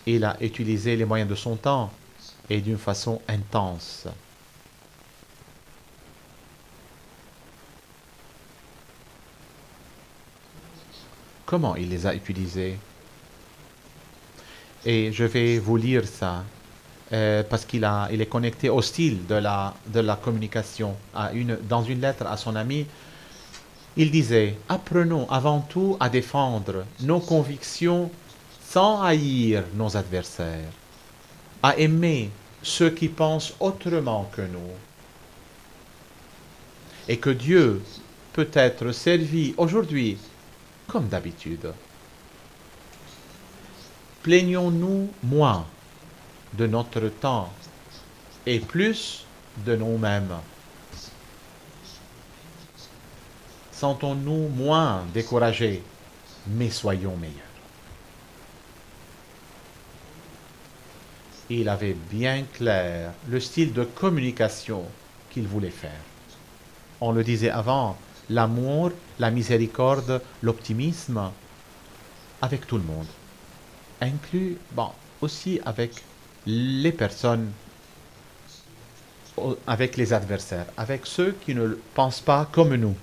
Il a utilisé les moyens de son temps et d'une façon intense. Comment il les a utilisés? Et je vais vous lire ça, parce qu'il est connecté au style de la communication. Dans une lettre à son ami, il disait « Apprenons avant tout à défendre nos convictions sans haïr nos adversaires, à aimer ceux qui pensent autrement que nous, et que Dieu peut être servi aujourd'hui comme d'habitude. Plaignons-nous moins de notre temps et plus de nous-mêmes. Sentons-nous moins découragés, mais soyons meilleurs. » Il avait bien clair le style de communication qu'il voulait faire. On le disait avant, l'amour, la miséricorde, l'optimisme, avec tout le monde. Inclus, aussi avec les personnes, avec les adversaires, avec ceux qui ne pensent pas comme nous,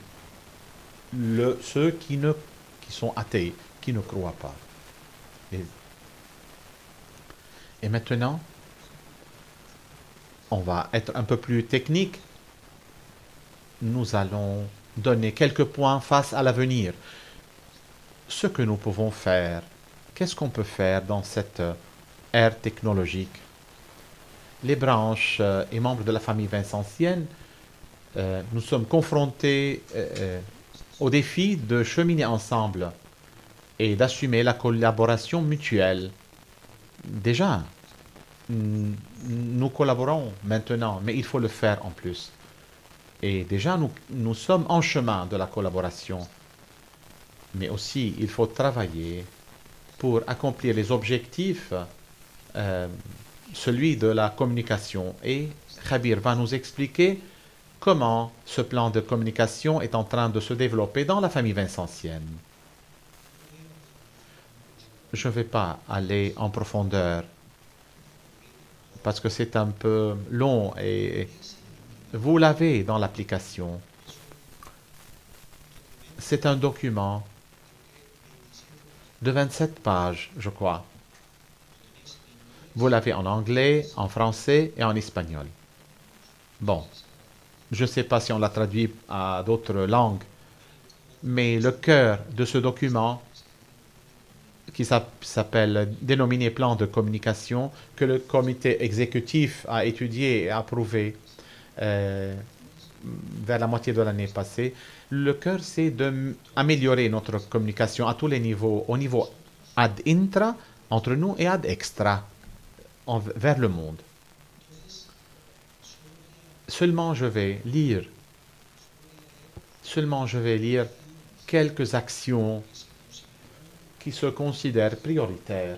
ceux qui ne sont athées, qui ne croient pas. Et maintenant, on va être un peu plus technique. Nous allons donner quelques points face à l'avenir. Ce que nous pouvons faire, qu'est-ce qu'on peut faire dans cette ère technologique? Les branches et membres de la famille vincentienne, nous sommes confrontés au défi de cheminer ensemble et d'assumer la collaboration mutuelle. Déjà, nous collaborons maintenant, mais il faut le faire en plus. Et déjà, nous sommes en chemin de la collaboration. Mais aussi, il faut travailler pour accomplir les objectifs, celui de la communication. Et Khabir va nous expliquer comment ce plan de communication est en train de se développer dans la famille vincentienne. Je ne vais pas aller en profondeur parce que c'est un peu long et vous l'avez dans l'application. C'est un document de 27 pages, je crois. Vous l'avez en anglais, en français et en espagnol. Bon, je ne sais pas si on l'a traduit à d'autres langues, mais le cœur de ce document, qui s'appelle dénominé plan de communication, que le comité exécutif a étudié et approuvé vers la moitié de l'année passée, le cœur, c'est d'améliorer notre communication à tous les niveaux, au niveau ad intra, entre nous, et ad extra, vers le monde. Seulement je vais lire quelques actions qui se considèrent prioritaires.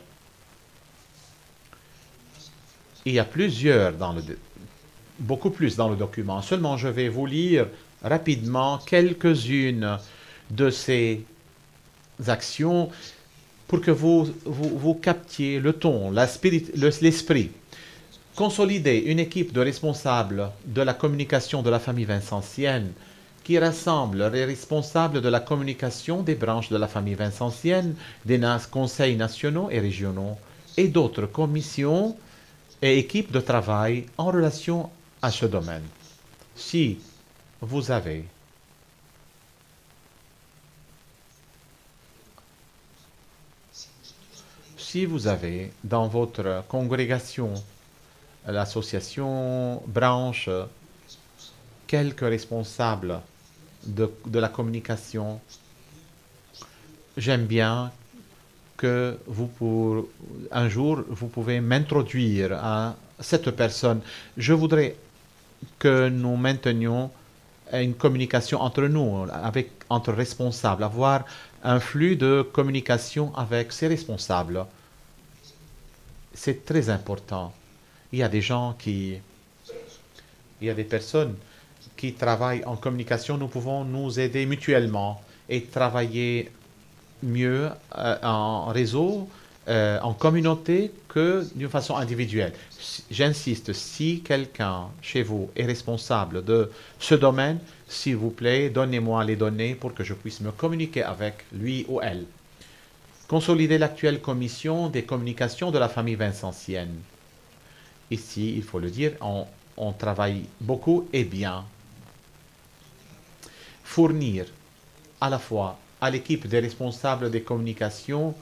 Il y a beaucoup plus dans le document. Seulement je vais vous lire rapidement quelques-unes de ces actions pour que vous captiez le ton, l'esprit. Consolider une équipe de responsables de la communication de la famille vincentienne qui rassemble les responsables de la communication des branches de la famille vincentienne, des conseils nationaux et régionaux et d'autres commissions et équipes de travail en relation à ce domaine. Si vous avez dans votre congrégation, l'association, branche, quelques responsables de la communication, j'aime bien que un jour, vous pouvez m'introduire à cette personne. Je voudrais que nous maintenions une communication entre nous, entre responsables, avoir un flux de communication avec ces responsables. C'est très important. Il y a des personnes qui travaillent en communication. Nous pouvons nous aider mutuellement et travailler mieux en réseau, en communauté, que d'une façon individuelle. J'insiste, si quelqu'un chez vous est responsable de ce domaine, s'il vous plaît, donnez-moi les données pour que je puisse me communiquer avec lui ou elle. Consolider l'actuelle commission des communications de la famille vincentienne. Ici, il faut le dire, on travaille beaucoup et bien. Fournir à la fois à l'équipe des responsables des communications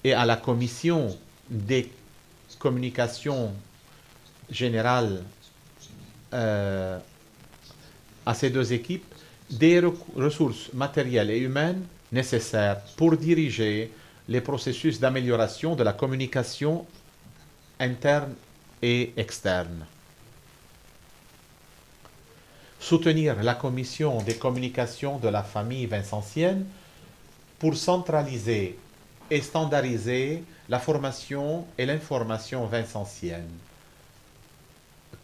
et à la commission des communications générales, à ces deux équipes, des ressources matérielles et humaines nécessaires pour diriger les processus d'amélioration de la communication interne et externe. Soutenir la commission des communications de la famille vincentienne pour centraliser et standardiser la formation et l'information vincentienne.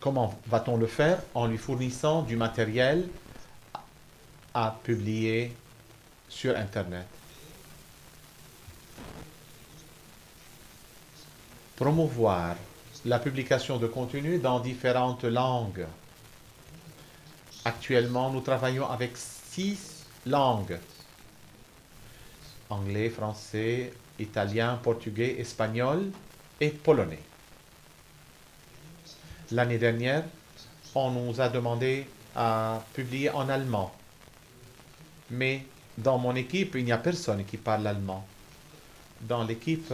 Comment va-t-on le faire? En lui fournissant du matériel à publier sur Internet. Promouvoir la publication de contenu dans différentes langues. Actuellement, nous travaillons avec 6 langues. anglais, français, italien, portugais, espagnol et polonais. L'année dernière, on nous a demandé à publier en allemand. Mais dans mon équipe, il n'y a personne qui parle allemand. Dans l'équipe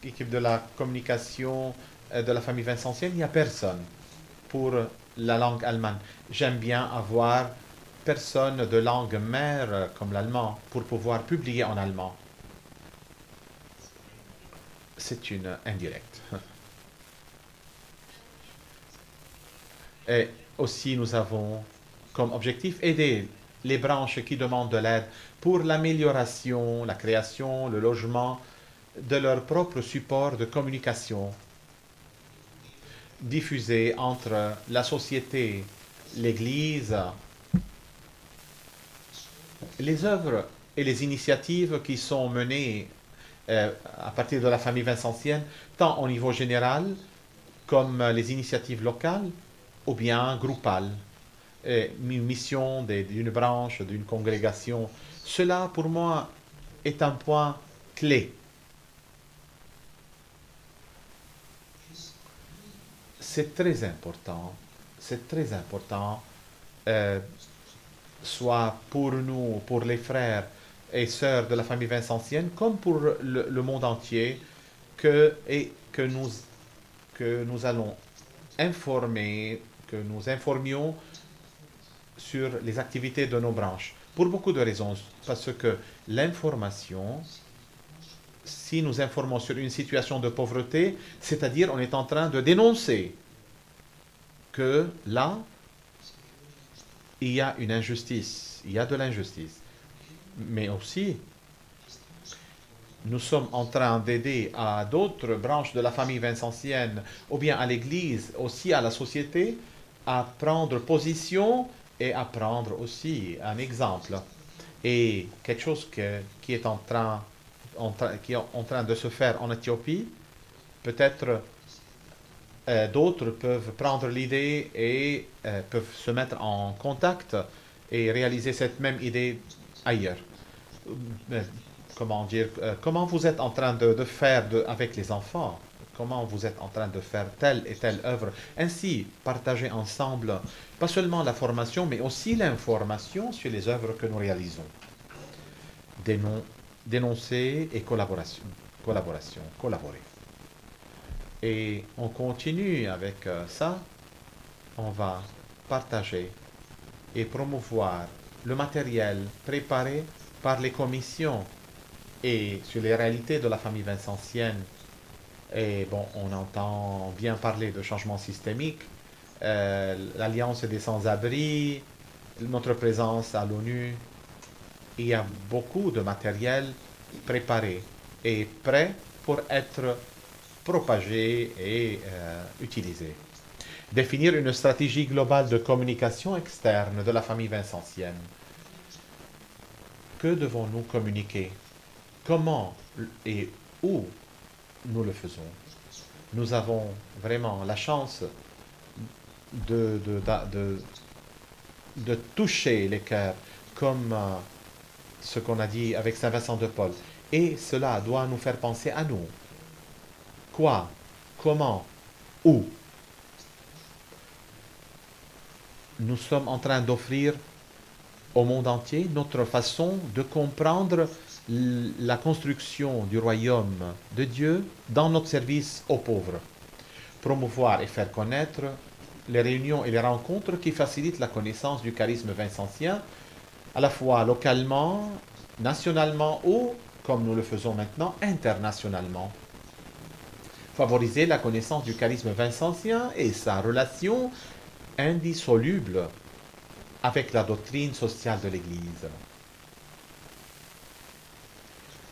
équipe de la communication de la famille Vincentienne, il n'y a personne pour la langue allemande. J'aime bien avoir personne de langue mère comme l'allemand pour pouvoir publier en allemand. C'est une indirecte. Et aussi, nous avons comme objectif aider les branches qui demandent de l'aide pour l'amélioration, la création, le logement de leur propre support de communication diffusé entre la société, l'Église, les œuvres et les initiatives qui sont menées à partir de la famille vincentienne, tant au niveau général comme les initiatives locales ou bien groupales, une mission d'une branche, d'une congrégation. Cela, pour moi, est un point clé. C'est très important, soit pour nous, pour les frères et sœurs de la famille vincentienne, comme pour le monde entier, que nous allons informer, que nous informions sur les activités de nos branches. Pour beaucoup de raisons, parce que l'information, si nous informons sur une situation de pauvreté, c'est-à-dire on est en train de dénoncer que là, il y a une injustice, il y a de l'injustice. Mais aussi, nous sommes en train d'aider à d'autres branches de la famille vincentienne, ou bien à l'Église, aussi à la société, à prendre position et à prendre aussi un exemple. Et quelque chose qui est en train de se faire en Éthiopie, peut-être d'autres peuvent prendre l'idée et peuvent se mettre en contact et réaliser cette même idée ailleurs. Comment dire, comment vous êtes en train de faire avec les enfants, comment vous êtes en train de faire telle et telle œuvre. Ainsi, partager ensemble, pas seulement la formation, mais aussi l'information sur les œuvres que nous réalisons. Dénoncer et collaborer. Et on continue avec ça. On va partager et promouvoir le matériel préparé par les commissions et sur les réalités de la famille vincentienne. Et bon, on entend bien parler de changement systémique, l'Alliance des sans-abri, notre présence à l'ONU. Il y a beaucoup de matériel préparé et prêt pour être propagé et utilisé. Définir une stratégie globale de communication externe de la famille vincentienne. Que devons-nous communiquer? Comment et où nous le faisons? Nous avons vraiment la chance de toucher les cœurs comme ce qu'on a dit avec Saint Vincent de Paul. Et cela doit nous faire penser à nous. Quoi? Comment? Où? Nous sommes en train d'offrir au monde entier notre façon de comprendre la construction du royaume de Dieu dans notre service aux pauvres. Promouvoir et faire connaître les réunions et les rencontres qui facilitent la connaissance du charisme vincentien, à la fois localement, nationalement ou, comme nous le faisons maintenant, internationalement. Favoriser la connaissance du charisme vincentien et sa relation indissoluble avec la doctrine sociale de l'Église.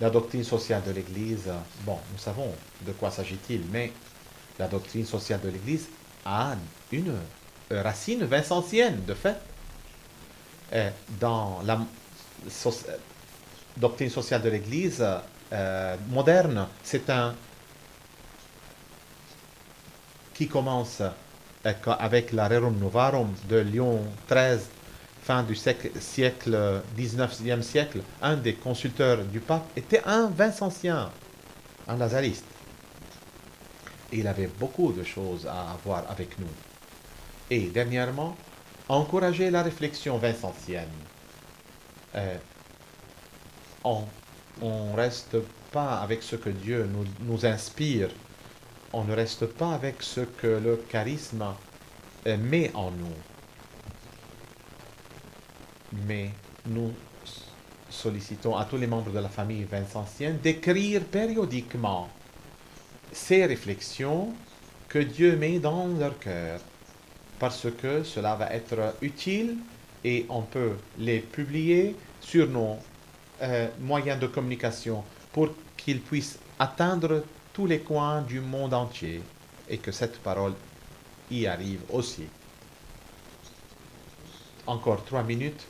La doctrine sociale de l'Église, bon, nous savons de quoi s'agit-il, mais la doctrine sociale de l'Église a une racine vincentienne, de fait. Dans la doctrine sociale de l'Église moderne, c'est un qui commence avec la Rerum Novarum de Lyon XIII fin du siècle 19e siècle, un des consulteurs du pape était un Vincentien, un lazariste. Et il avait beaucoup de choses à voir avec nous. Et dernièrement, encourager la réflexion vincentienne. On ne reste pas avec ce que Dieu nous inspire. On ne reste pas avec ce que le charisme met en nous. Mais nous sollicitons à tous les membres de la famille vincentienne d'écrire périodiquement ces réflexions que Dieu met dans leur cœur, parce que cela va être utile et on peut les publier sur nos moyens de communication pour qu'ils puissent atteindre tous les coins du monde entier et que cette parole y arrive aussi. Encore 3 minutes.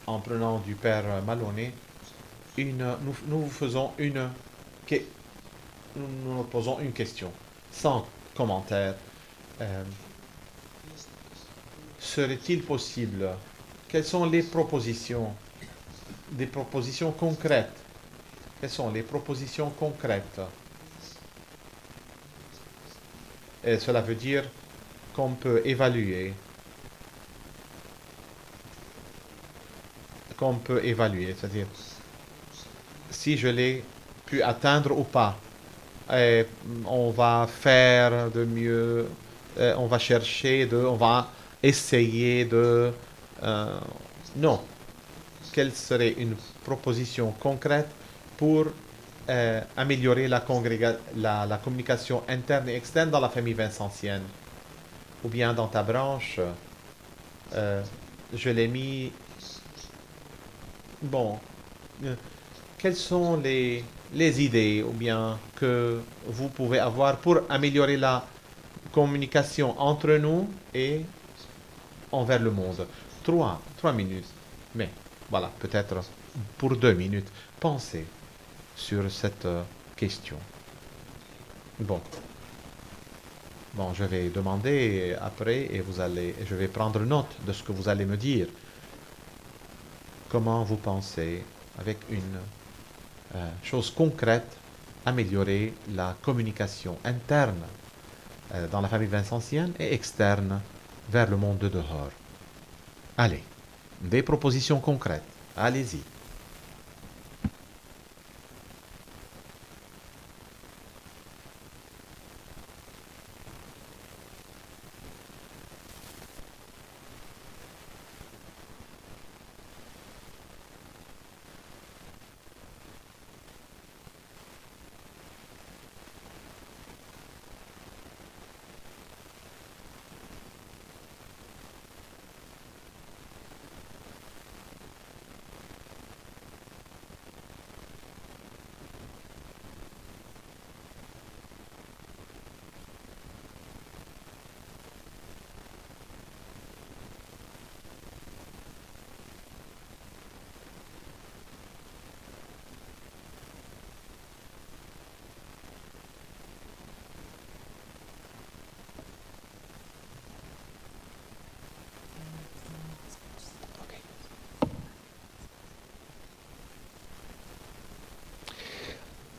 En prenant du Père Maloney, nous faisons nous posons une question, sans commentaire. Serait-il possible, quelles sont les propositions, des propositions concrètes? Quelles sont les propositions concrètes? Et cela veut dire qu'on peut évaluer. C'est-à-dire si je l'ai pu atteindre ou pas. Et on va faire de mieux, on va chercher on va essayer de... non. Quelle serait une proposition concrète pour améliorer la communication interne et externe dans la famille vincentienne? Ou bien dans ta branche, je l'ai mis... Bon, quelles sont les idées ou bien que vous pouvez avoir pour améliorer la communication entre nous et envers le monde? 3 minutes. Mais voilà, peut-être pour 2 minutes, pensez sur cette question. Bon, je vais demander après et je vais prendre note de ce que vous allez me dire. Comment vous pensez, avec une chose concrète, améliorer la communication interne dans la famille vincentienne et externe vers le monde de dehors? Allez, des propositions concrètes. Allez-y.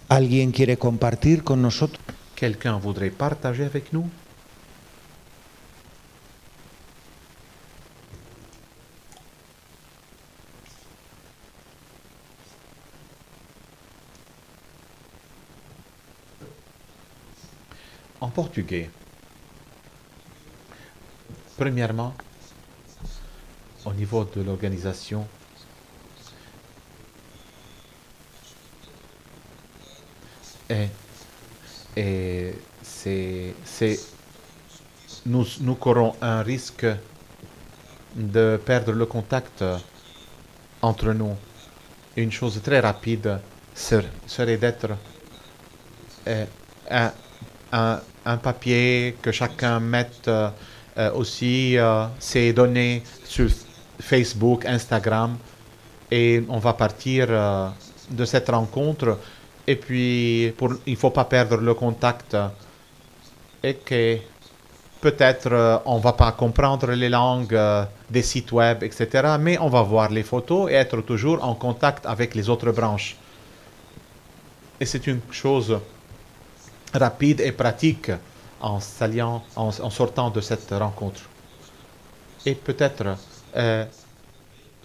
¿Alguien quiere compartir con nosotros? Quelqu'un voudrait partager avec nous? En portugais. Premièrement, au niveau de l'organisation, nous courons un risque de perdre le contact entre nous. Une chose très rapide serait d'être un papier que chacun mette aussi ses données sur Facebook, Instagram, et on va partir de cette rencontre. Et puis, il ne faut pas perdre le contact et que peut-être on ne va pas comprendre les langues des sites web, etc. Mais on va voir les photos et être toujours en contact avec les autres branches. Et c'est une chose rapide et pratique en sortant de cette rencontre. Et peut-être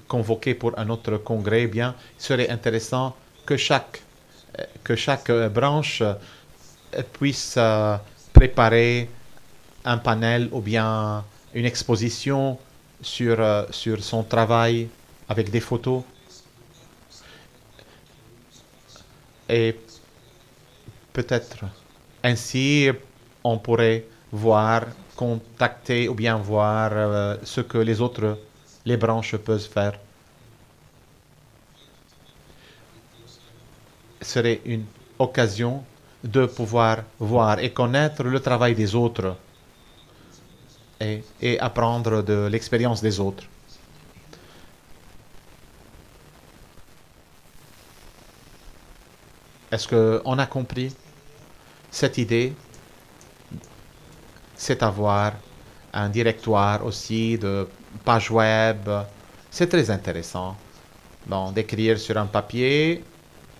convoqué pour un autre congrès, bien, il serait intéressant que chaque branche puisse préparer un panel ou bien une exposition sur son travail avec des photos. Et peut-être ainsi on pourrait voir, contacter ou bien voir ce que les branches peuvent faire. Ce serait une occasion de pouvoir voir et connaître le travail des autres et apprendre de l'expérience des autres. Est-ce qu'on a compris cette idée? C'est avoir un directoire aussi de page web. C'est très intéressant. Bon, d'écrire sur un papier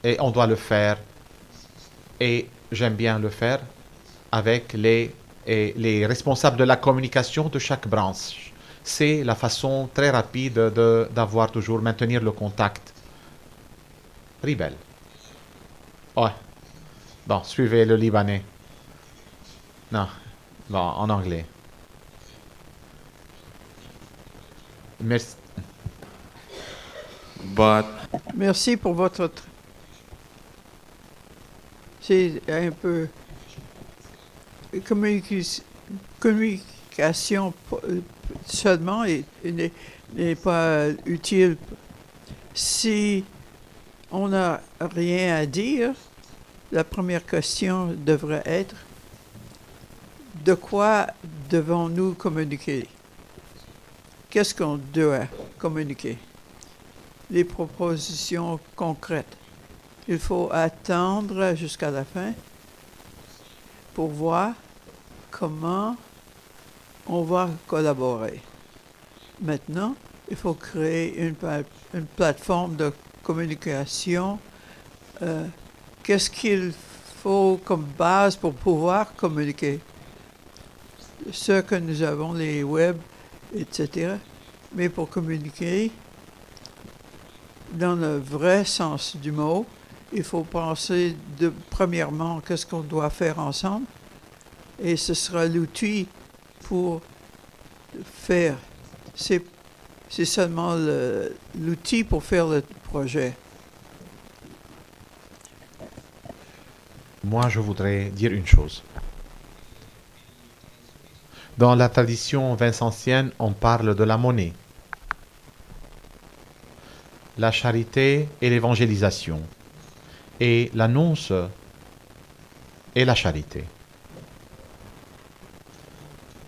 et on doit le faire. Et j'aime bien le faire avec les responsables de la communication de chaque branche. C'est la façon très rapide d'avoir toujours, maintenir le contact. Ribel. Ouais. Bon, suivez le Libanais. Non. Bon, en anglais. Merci. Merci pour votre... C'est un peu... Communication seulement n'est pas utile. Si on n'a rien à dire, la première question devrait être: de quoi devons-nous communiquer? Qu'est-ce qu'on doit communiquer? Les propositions concrètes. Il faut attendre jusqu'à la fin pour voir comment on va collaborer. Maintenant, il faut créer une plateforme de communication. Qu'est-ce qu'il faut comme base pour pouvoir communiquer? Ce que nous avons, les web, etc. Mais pour communiquer, dans le vrai sens du mot, il faut penser premièrement qu'est-ce qu'on doit faire ensemble, et ce sera l'outil pour faire. C'est seulement l'outil pour faire le projet. Moi, je voudrais dire une chose. Dans la tradition vincentienne, on parle de la monnaie, la charité et l'évangélisation, et l'annonce et la charité.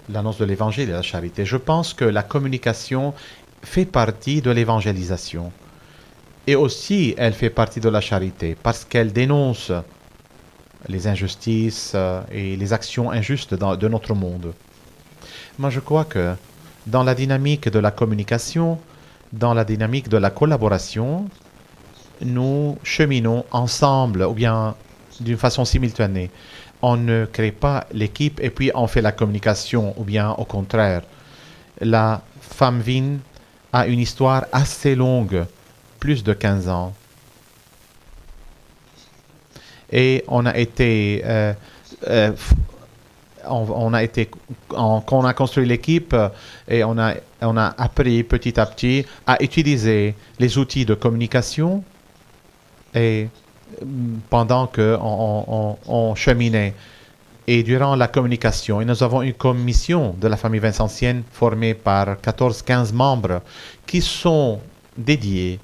L'annonce de l'évangile et la charité. Je pense que la communication fait partie de l'évangélisation. Et aussi, elle fait partie de la charité, parce qu'elle dénonce les injustices et les actions injustes de notre monde. Moi, je crois que dans la dynamique de la communication, dans la dynamique de la collaboration, nous cheminons ensemble, ou bien d'une façon simultanée. On ne crée pas l'équipe et puis on fait la communication, ou bien au contraire. La femme Vin a une histoire assez longue, plus de 15 ans. Et on a été... quand on a construit l'équipe et on a appris petit à petit à utiliser les outils de communication et pendant qu'on cheminait et durant la communication. Et nous avons une commission de la famille vincentienne formée par 14-15 membres qui sont dédiés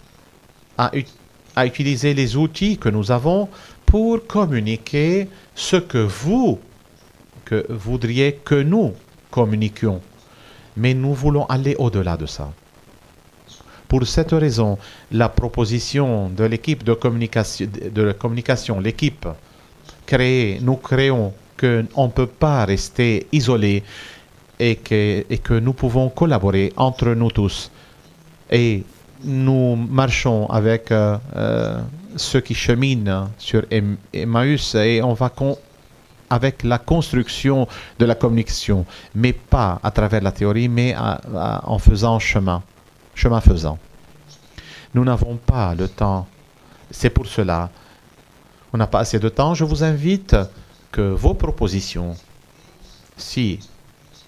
à utiliser les outils que nous avons pour communiquer ce que vous voudriez que nous communiquions. Mais nous voulons aller au-delà de ça. Pour cette raison, la proposition de l'équipe de communication, l'équipe créée, nous créons qu'on ne peut pas rester isolé et que nous pouvons collaborer entre nous tous. Et nous marchons avec ceux qui cheminent sur Emmaüs et on va avec la construction de la communication, mais pas à travers la théorie, mais en faisant chemin faisant. Nous n'avons pas le temps. C'est pour cela. On n'a pas assez de temps. Je vous invite que vos propositions, si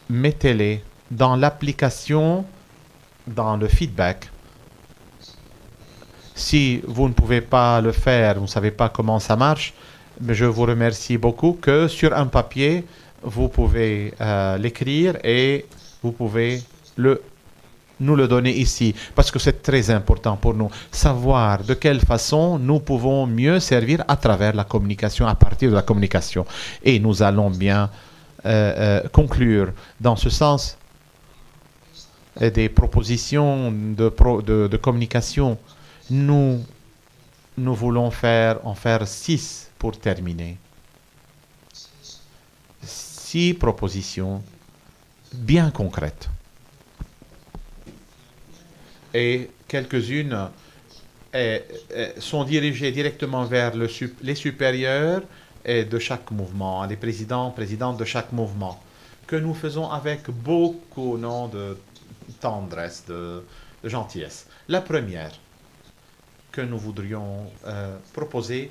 mettez-les dans l'application, dans le feedback. Si vous ne pouvez pas le faire, vous ne savez pas comment ça marche, mais je vous remercie beaucoup que sur un papier, vous pouvez l'écrire et vous pouvez nous le donner ici, parce que c'est très important pour nous, savoir de quelle façon nous pouvons mieux servir à travers la communication, à partir de la communication. Et nous allons bien conclure dans ce sens des propositions de communication. Nous voulons en faire 6 pour terminer. 6 propositions bien concrètes. Et quelques-unes sont dirigées directement vers les supérieurs de chaque mouvement, les présidentes de chaque mouvement, que nous faisons avec beaucoup de tendresse, de gentillesse. La première que nous voudrions proposer,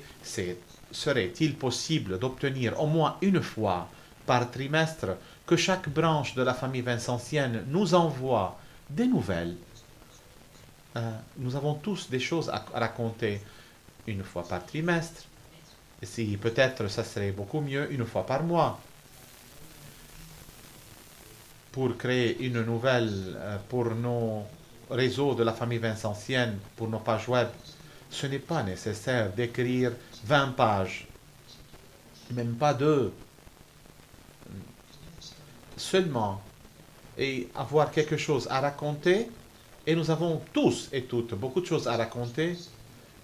serait-il possible d'obtenir au moins une fois par trimestre que chaque branche de la famille vincentienne nous envoie des nouvelles. Nous avons tous des choses à raconter une fois par trimestre. Et si peut-être ça serait beaucoup mieux une fois par mois. Pour créer une nouvelle pour nos réseaux de la famille vincentienne, pour nos pages web, ce n'est pas nécessaire d'écrire 20 pages, même pas 2. Seulement, et avoir quelque chose à raconter. Et nous avons tous et toutes beaucoup de choses à raconter,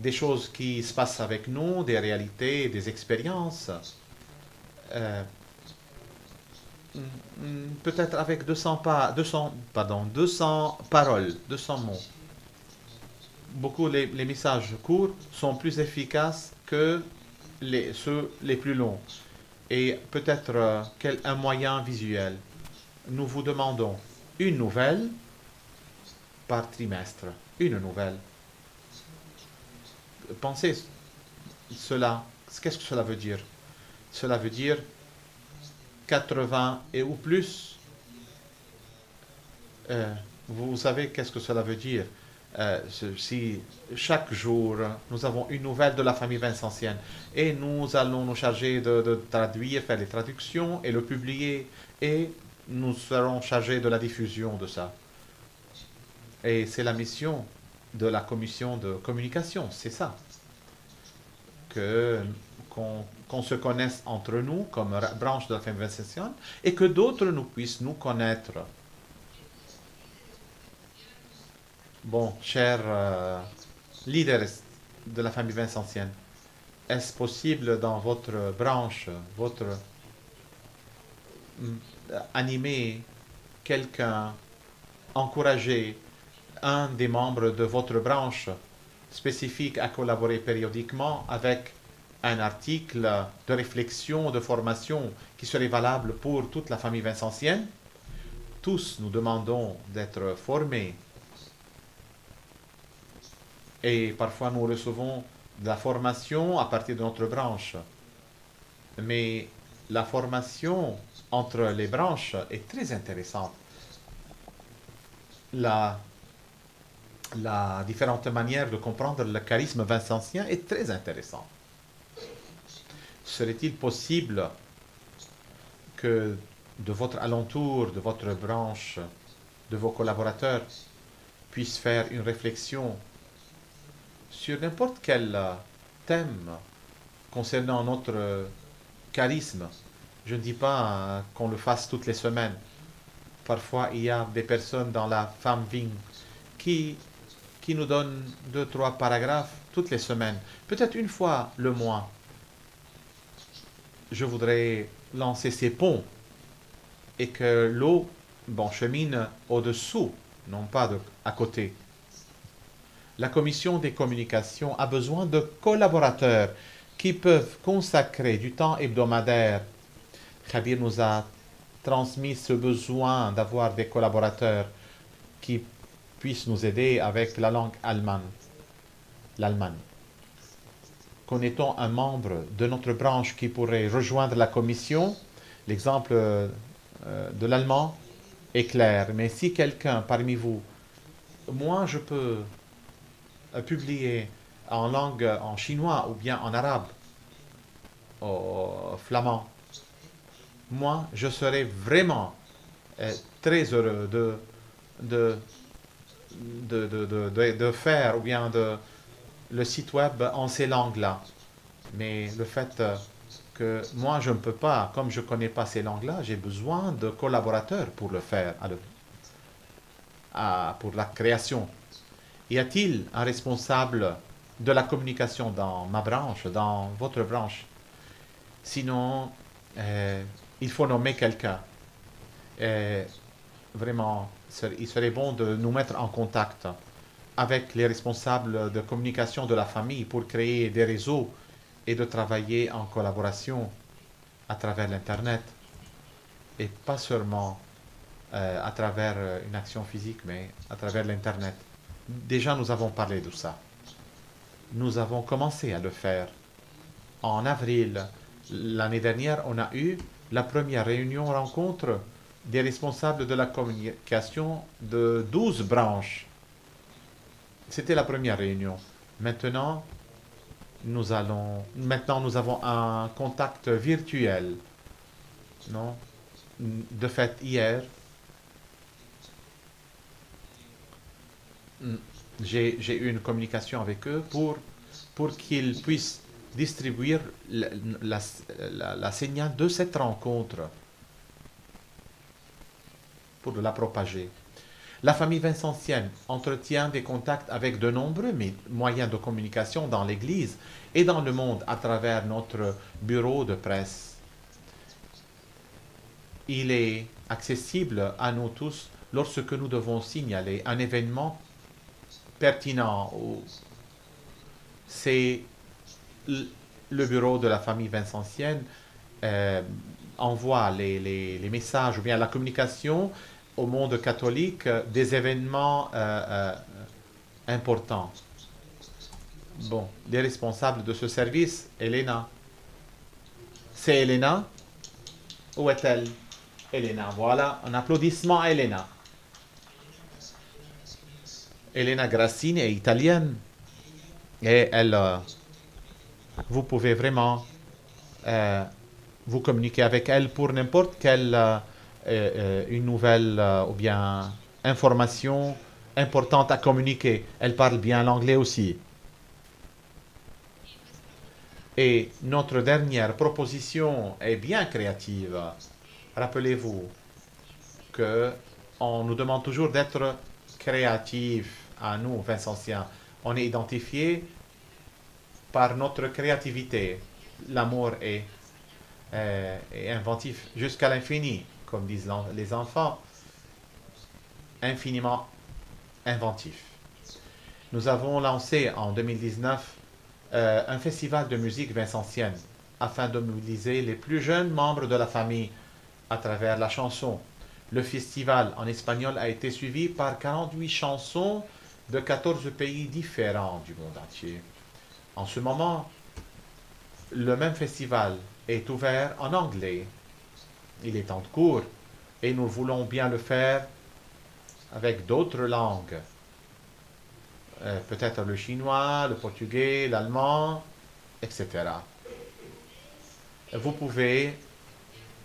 des choses qui se passent avec nous, des réalités, des expériences. Peut-être avec 200 paroles, 200 mots. Beaucoup les messages courts sont plus efficaces que ceux les plus longs. Et peut-être un moyen visuel. Nous vous demandons une nouvelle par trimestre, une nouvelle. Pensez cela. Qu'est-ce que cela veut dire? Cela veut dire 80 et ou plus. Vous savez qu'est-ce que cela veut dire? Si chaque jour, nous avons une nouvelle de la famille vincentienne et nous allons nous charger de traduire, faire les traductions et le publier et nous serons chargés de la diffusion de ça. Et c'est la mission de la commission de communication, c'est ça. Qu'on se connaisse entre nous comme branche de la famille vincentienne et que d'autres nous puissent nous connaître. Bon, chers leaders de la famille vincentienne, est-ce possible dans votre branche, animer quelqu'un, encourager un des membres de votre branche spécifique à collaborer périodiquement avec un article de réflexion, de formation qui serait valable pour toute la famille vincentienne? Tous nous demandons d'être formés et parfois nous recevons de la formation à partir de notre branche. Mais la formation entre les branches est très intéressante. La différente manière de comprendre le charisme vincentien est très intéressante. Serait-il possible que de votre alentour, de votre branche, de vos collaborateurs, puissent faire une réflexion sur n'importe quel thème concernant notre charisme? Je ne dis pas qu'on le fasse toutes les semaines. Parfois, il y a des personnes dans la femme Ving qui nous donnent 2-3 paragraphes toutes les semaines, peut-être une fois le mois. Je voudrais lancer ces ponts et que l'eau bon, chemine au-dessous, non pas à côté. La commission des communications a besoin de collaborateurs qui peuvent consacrer du temps hebdomadaire. Khabir nous a transmis ce besoin d'avoir des collaborateurs qui puissent nous aider avec la langue allemande, l'Allemagne. Connaît-on un membre de notre branche qui pourrait rejoindre la commission? L'exemple de l'allemand est clair, mais si quelqu'un parmi vous, moi je peux publier en langue, en chinois ou bien en arabe, au flamand, moi je serais vraiment très heureux de faire ou bien le site web en ces langues-là. Mais le fait que moi je ne peux pas, comme je ne connais pas ces langues-là, j'ai besoin de collaborateurs pour le faire, pour la création. Y a-t-il un responsable de la communication dans ma branche, dans votre branche? Sinon, il faut nommer quelqu'un. Vraiment, il serait bon de nous mettre en contact avec les responsables de communication de la famille pour créer des réseaux et de travailler en collaboration à travers l'Internet. Et pas seulement à travers une action physique, mais à travers l'Internet. Déjà, nous avons parlé de ça. Nous avons commencé à le faire. En avril, l'année dernière, on a eu la première réunion rencontre des responsables de la communication de 12 branches. C'était la première réunion. Maintenant, nous avons un contact virtuel. Non? De fait, hier, j'ai eu une communication avec eux pour qu'ils puissent distribuer la signal de cette rencontre pour la propager. La famille vincentienne entretient des contacts avec de nombreux moyens de communication dans l'Église et dans le monde à travers notre bureau de presse. Il est accessible à nous tous lorsque nous devons signaler un événement pertinent. C'est le bureau de la famille vincentienne envoie les messages ou bien la communication au monde catholique des événements importants. Bon, les responsables de ce service, Elena. C'est Elena? Où est-elle? Elena, voilà, un applaudissement à Elena. Elena Grassini est italienne et elle, vous pouvez vraiment vous communiquer avec elle pour n'importe quelle une nouvelle ou bien information importante à communiquer. Elle parle bien l'anglais aussi. Et notre dernière proposition est bien créative. Rappelez-vous qu'on nous demande toujours d'être créatifs à nous, Vincentiens. On est identifié par notre créativité. L'amour est inventif jusqu'à l'infini, comme disent les enfants, infiniment inventif. Nous avons lancé en 2019 un festival de musique vincentienne afin de mobiliser les plus jeunes membres de la famille à travers la chanson. Le festival en espagnol a été suivi par 48 chansons de 14 pays différents du monde entier. En ce moment, le même festival est ouvert en anglais. Il est en cours et nous voulons bien le faire avec d'autres langues. Peut-être le chinois, le portugais, l'allemand, etc. Vous pouvez,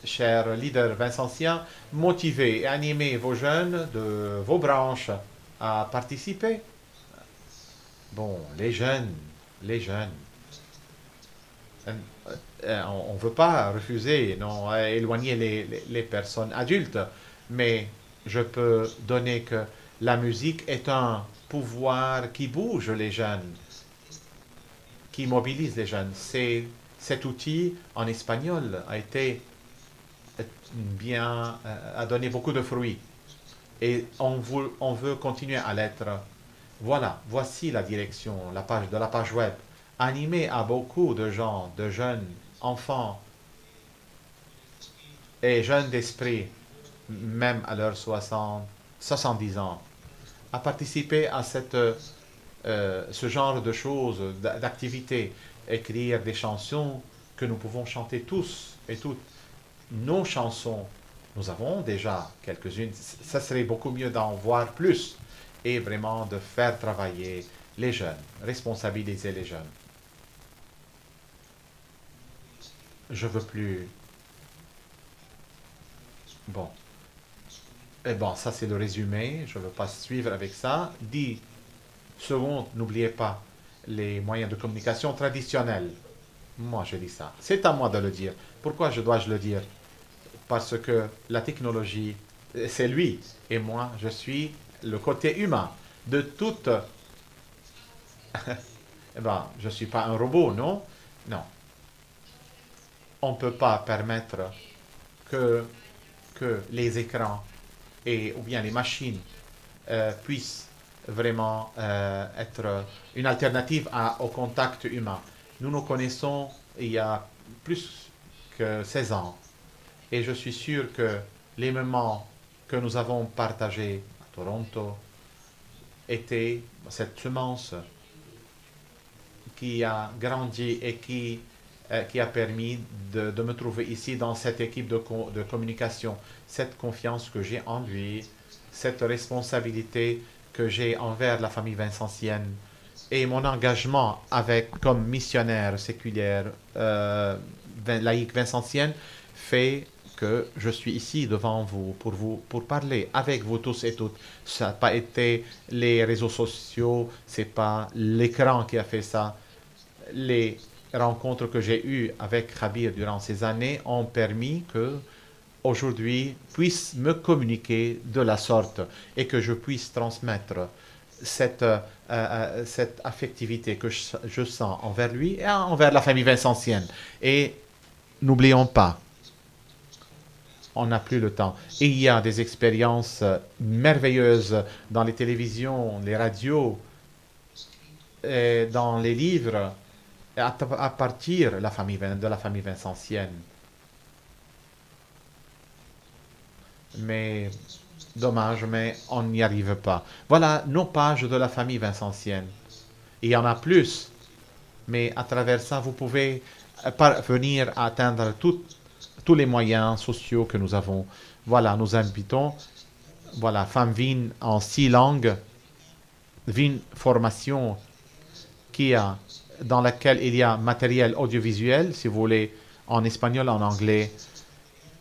chers leaders vincentiens, motiver et animer vos jeunes de vos branches à participer. Bon, les jeunes. On ne veut pas refuser, non, éloigner les personnes adultes, mais je peux donner que la musique est un pouvoir qui bouge les jeunes, qui mobilise les jeunes. Cet outil en espagnol a donné beaucoup de fruits et on veut continuer à l'être. Voilà, voici la direction, la page web, animée à beaucoup de gens, de jeunes, enfants et jeunes d'esprit, même à leurs 70 ans, à participer à ce genre de choses, d'activités, écrire des chansons que nous pouvons chanter tous et toutes. Nos chansons, nous avons déjà quelques-unes, ça serait beaucoup mieux d'en voir plus et vraiment de faire travailler les jeunes, responsabiliser les jeunes. Je veux plus... Bon. Et bon, ça c'est le résumé, je ne veux pas suivre avec ça. 10 secondes, n'oubliez pas les moyens de communication traditionnels. Moi, je dis ça. C'est à moi de le dire. Pourquoi dois-je le dire? Parce que la technologie, c'est lui. Et moi, je suis le côté humain de toute... Eh ben, je ne suis pas un robot, non? Non. On ne peut pas permettre que les écrans ou bien les machines puissent vraiment être une alternative au contact humain. Nous nous connaissons il y a plus que 16 ans et je suis sûr que les moments que nous avons partagés à Toronto étaient cette semence qui a grandi et qui a permis de me trouver ici dans cette équipe de communication, cette confiance que j'ai en lui, cette responsabilité que j'ai envers la famille vincentienne et mon engagement comme missionnaire séculaire laïque vincentienne fait que je suis ici devant vous pour parler avec vous tous et toutes. Ça n'a pas été les réseaux sociaux, c'est pas l'écran qui a fait ça. Les rencontres que j'ai eues avec Khabir durant ces années ont permis que aujourd'hui puisse me communiquer de la sorte et que je puisse transmettre cette affectivité que je sens envers lui et envers la famille vincentienne. Et n'oublions pas, on n'a plus le temps. Et il y a des expériences merveilleuses dans les télévisions, les radios, et dans les livres, à partir de la famille vincentienne. Mais dommage, mais on n'y arrive pas. Voilà nos pages de la famille vincentienne. Il y en a plus, mais à travers ça, vous pouvez parvenir à atteindre tous les moyens sociaux que nous avons. Voilà, nous invitons, voilà, Femme Vin en 6 langues, Vin Formation, dans laquelle il y a matériel audiovisuel, si vous voulez, en espagnol, en anglais.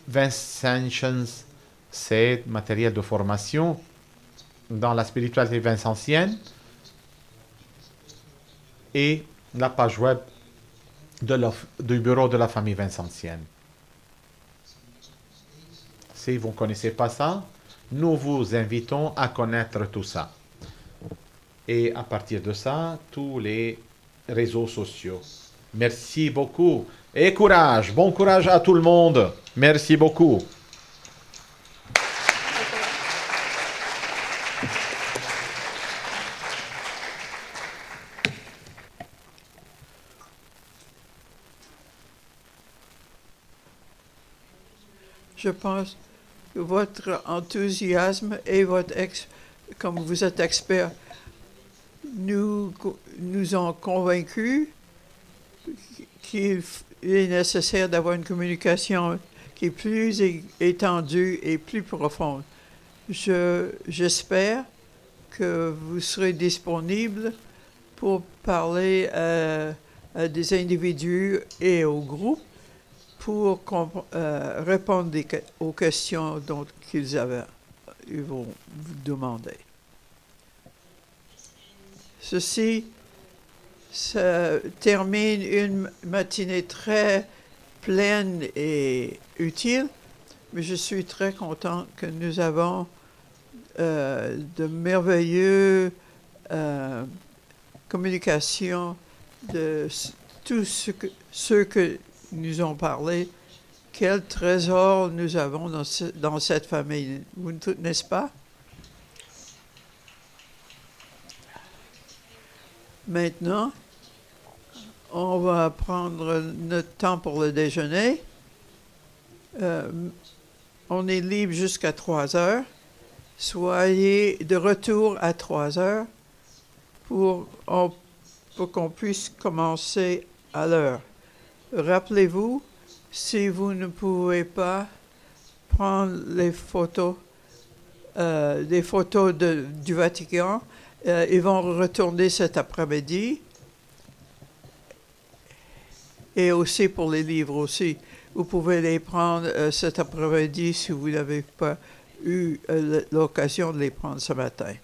Vincentians, c'est matériel de formation dans la spiritualité vincentienne et la page web du bureau de la famille vincentienne. Si vous ne connaissez pas ça, nous vous invitons à connaître tout ça. Et à partir de ça, tous les réseaux sociaux. Merci beaucoup. Et courage, bon courage à tout le monde. Merci beaucoup. Je pense que votre enthousiasme et comme vous êtes expert, nous ont convaincus qu'il est nécessaire d'avoir une communication qui est plus étendue et plus profonde. J'espère que vous serez disponible pour parler à des individus et aux groupes pour répondre aux questions dont ils vont vous demander. Ceci termine une matinée très pleine et utile, mais je suis très content que nous avons de merveilleuses communications de tous ceux que nous ont parlé. Quel trésor nous avons dans cette famille, n'est-ce pas? Maintenant, on va prendre notre temps pour le déjeuner. On est libre jusqu'à 3 heures. Soyez de retour à 3 heures pour qu'on puisse commencer à l'heure. Rappelez-vous, si vous ne pouvez pas prendre les photos, des photos du Vatican, ils vont retourner cet après-midi. Et aussi pour les livres aussi. Vous pouvez les prendre cet après-midi si vous n'avez pas eu l'occasion de les prendre ce matin.